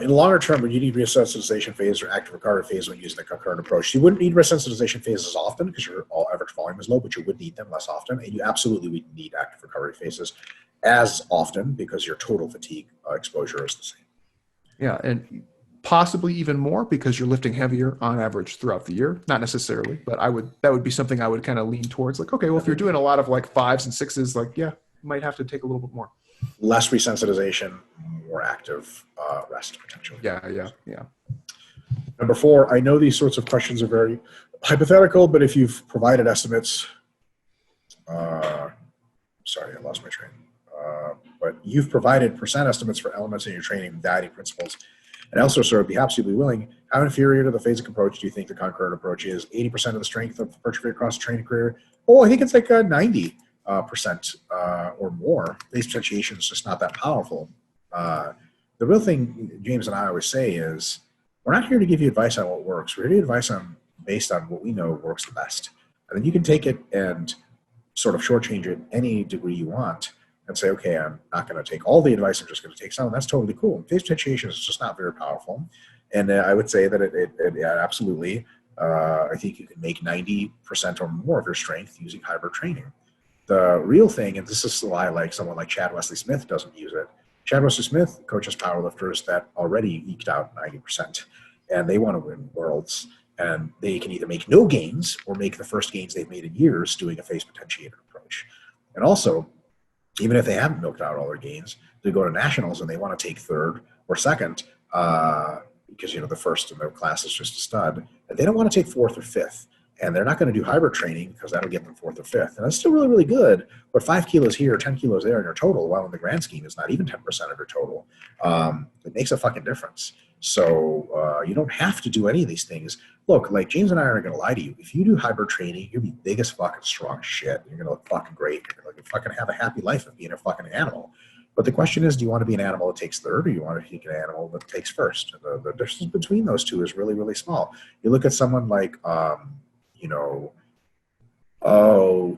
In the longer term, would you need resensitization phase or active recovery phase when using the concurrent approach? You wouldn't need resensitization phases often because your average volume is low, but you would need them less often. And you absolutely would need active recovery phases as often because your total fatigue exposure is the same. Yeah, and possibly even more because you're lifting heavier on average throughout the year. Not necessarily, but that would be something I would kind of lean towards. Like, okay, well, if you're doing a lot of like 5s and 6s, like, yeah, you might have to take a little bit more. Less resensitization, more active rest potentially. Yeah. Number 4, I know these sorts of questions are very hypothetical, but if you've provided estimates, sorry, I lost my train. But you've provided percent estimates for elements in your training, dieting principles, and elsewhere, sir, be absolutely willing. How inferior to the phasic approach do you think the concurrent approach is? 80% of the strength of hypertrophy across the training career? Oh, I think it's like 90% or more. Phase potentiation is just not that powerful. The real thing James and I always say is we're not here to give you advice on what works. We're here to give advice based on what we know works the best. And then you can take it and sort of shortchange it any degree you want and say, okay, I'm not going to take all the advice. I'm just going to take some. And that's totally cool. Phase potentiation is just not very powerful. And I would say that it absolutely I think you can make 90% or more of your strength using hybrid training. The real thing, and this is why like someone like Chad Wesley Smith doesn't use it. Chad Wesley Smith coaches powerlifters that already eked out 90%, and they want to win worlds. And they can either make no gains or make the first gains they've made in years doing a phase potentiator approach. And also, even if they haven't milked out all their gains, they go to nationals and they want to take third or second because, the first in their class is just a stud. And they don't want to take fourth or fifth. And they're not going to do hybrid training because that'll get them fourth or fifth. And that's still really, really good. But 5 kilos here, 10 kilos there in your total, while in the grand scheme is not even 10% of your total. It makes a fucking difference. So you don't have to do any of these things. Look, like James and I aren't going to lie to you. If you do hybrid training, you'll be big as fucking strong shit. You're going to look fucking great. You're going to fucking have a happy life of being a fucking animal. But the question is, do you want to be an animal that takes third, or you want to be an animal that takes first? The difference between those two is really, really small. You look at someone like,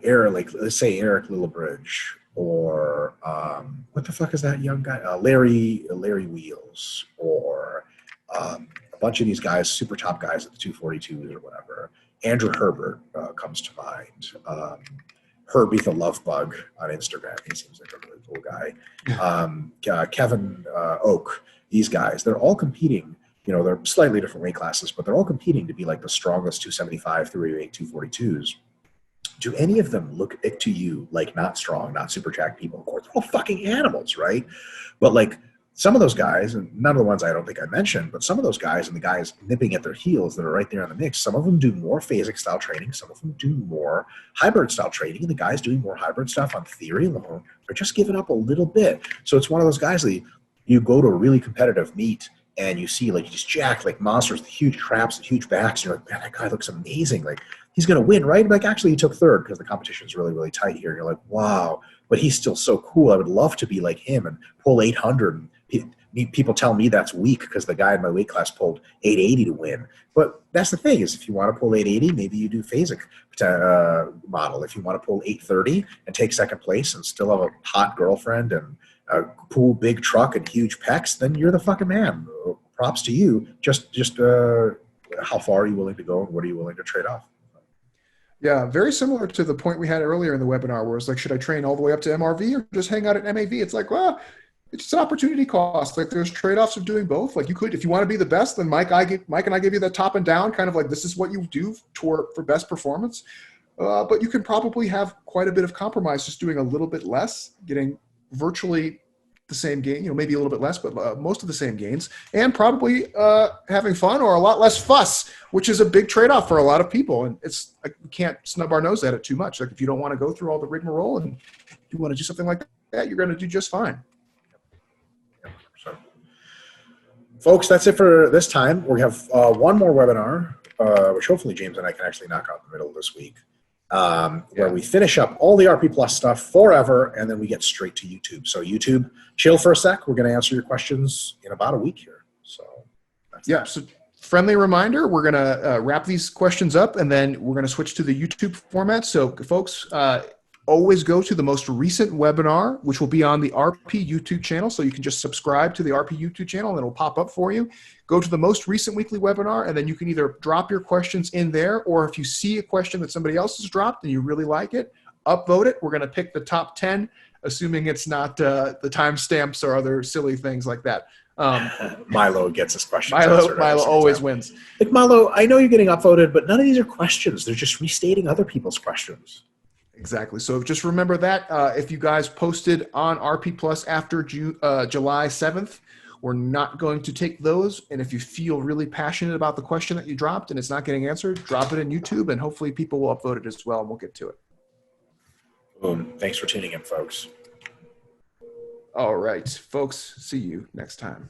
Eric, like let's say Eric Lillibridge, or what the fuck is that young guy? Larry Wheels, or a bunch of these guys, super top guys at the 242s or whatever. Andrew Herbert comes to mind. Herbie the Love Bug on Instagram. He seems like a really cool guy. Kevin Oak, these guys, they're all competing. They're slightly different weight classes, but they're all competing to be like the strongest 275, 308, 242s. Do any of them look to you like not strong, not super jacked people? Of course, they're all fucking animals, right? But like some of those guys, and none of the ones I don't think I mentioned, but some of those guys and the guys nipping at their heels that are right there in the mix, some of them do more phasic style training, some of them do more hybrid style training, and the guys doing more hybrid stuff on theory alone are just giving up a little bit. So it's one of those guys that you go to a really competitive meet and you see like he's jacked like monsters, huge traps and huge backs, and you're like, man, that guy looks amazing. Like he's going to win, right? Like actually he took third because the competition is really, really tight here. And you're like, wow, but he's still so cool. I would love to be like him and pull 800 and people tell me that's weak because the guy in my weight class pulled 880 to win. But that's the thing is if you want to pull 880, maybe you do phasic model. If you want to pull 830 and take second place and still have a hot girlfriend and a cool big truck and huge pecs, then you're the fucking man. Props to you. Just how far are you willing to go and what are you willing to trade off? Yeah, very similar to the point we had earlier in the webinar where it's like, should I train all the way up to MRV or just hang out at MAV? It's like, well, it's an opportunity cost. Like there's trade-offs of doing both. Like you could, if you want to be the best, then Mike and I give you that top and down kind of like, this is what you do for best performance. But you can probably have quite a bit of compromise, just doing a little bit less, getting virtually the same gain, maybe a little bit less, but most of the same gains, and probably having fun or a lot less fuss, which is a big trade-off for a lot of people. And it's like, we can't snub our nose at it too much. Like if you don't want to go through all the rigmarole and you want to do something like that, you're going to do just fine. So, folks, that's it for this time. We have one more webinar, which hopefully James and I can actually knock out in the middle of this week, where we finish up all the RP Plus stuff forever, and then we get straight to YouTube. So YouTube, chill for a sec. We're going to answer your questions in about a week here. So that's that. So friendly reminder, we're going to wrap these questions up, and then we're going to switch to the YouTube format. So folks, always go to the most recent webinar, which will be on the RP YouTube channel. So you can just subscribe to the RP YouTube channel and it'll pop up for you. Go to the most recent weekly webinar, and then you can either drop your questions in there, or if you see a question that somebody else has dropped and you really like it, upvote it. We're going to pick the top 10, assuming it's not the timestamps or other silly things like that. Milo gets his questions. Milo always wins. Like, Milo, I know you're getting upvoted, but none of these are questions. They're just restating other people's questions. Exactly. So just remember that if you guys posted on RP Plus after July 7th, we're not going to take those. And if you feel really passionate about the question that you dropped and it's not getting answered, drop it in YouTube, and hopefully people will upvote it as well, and we'll get to it. Boom. Thanks for tuning in, folks. All right, folks. See you next time.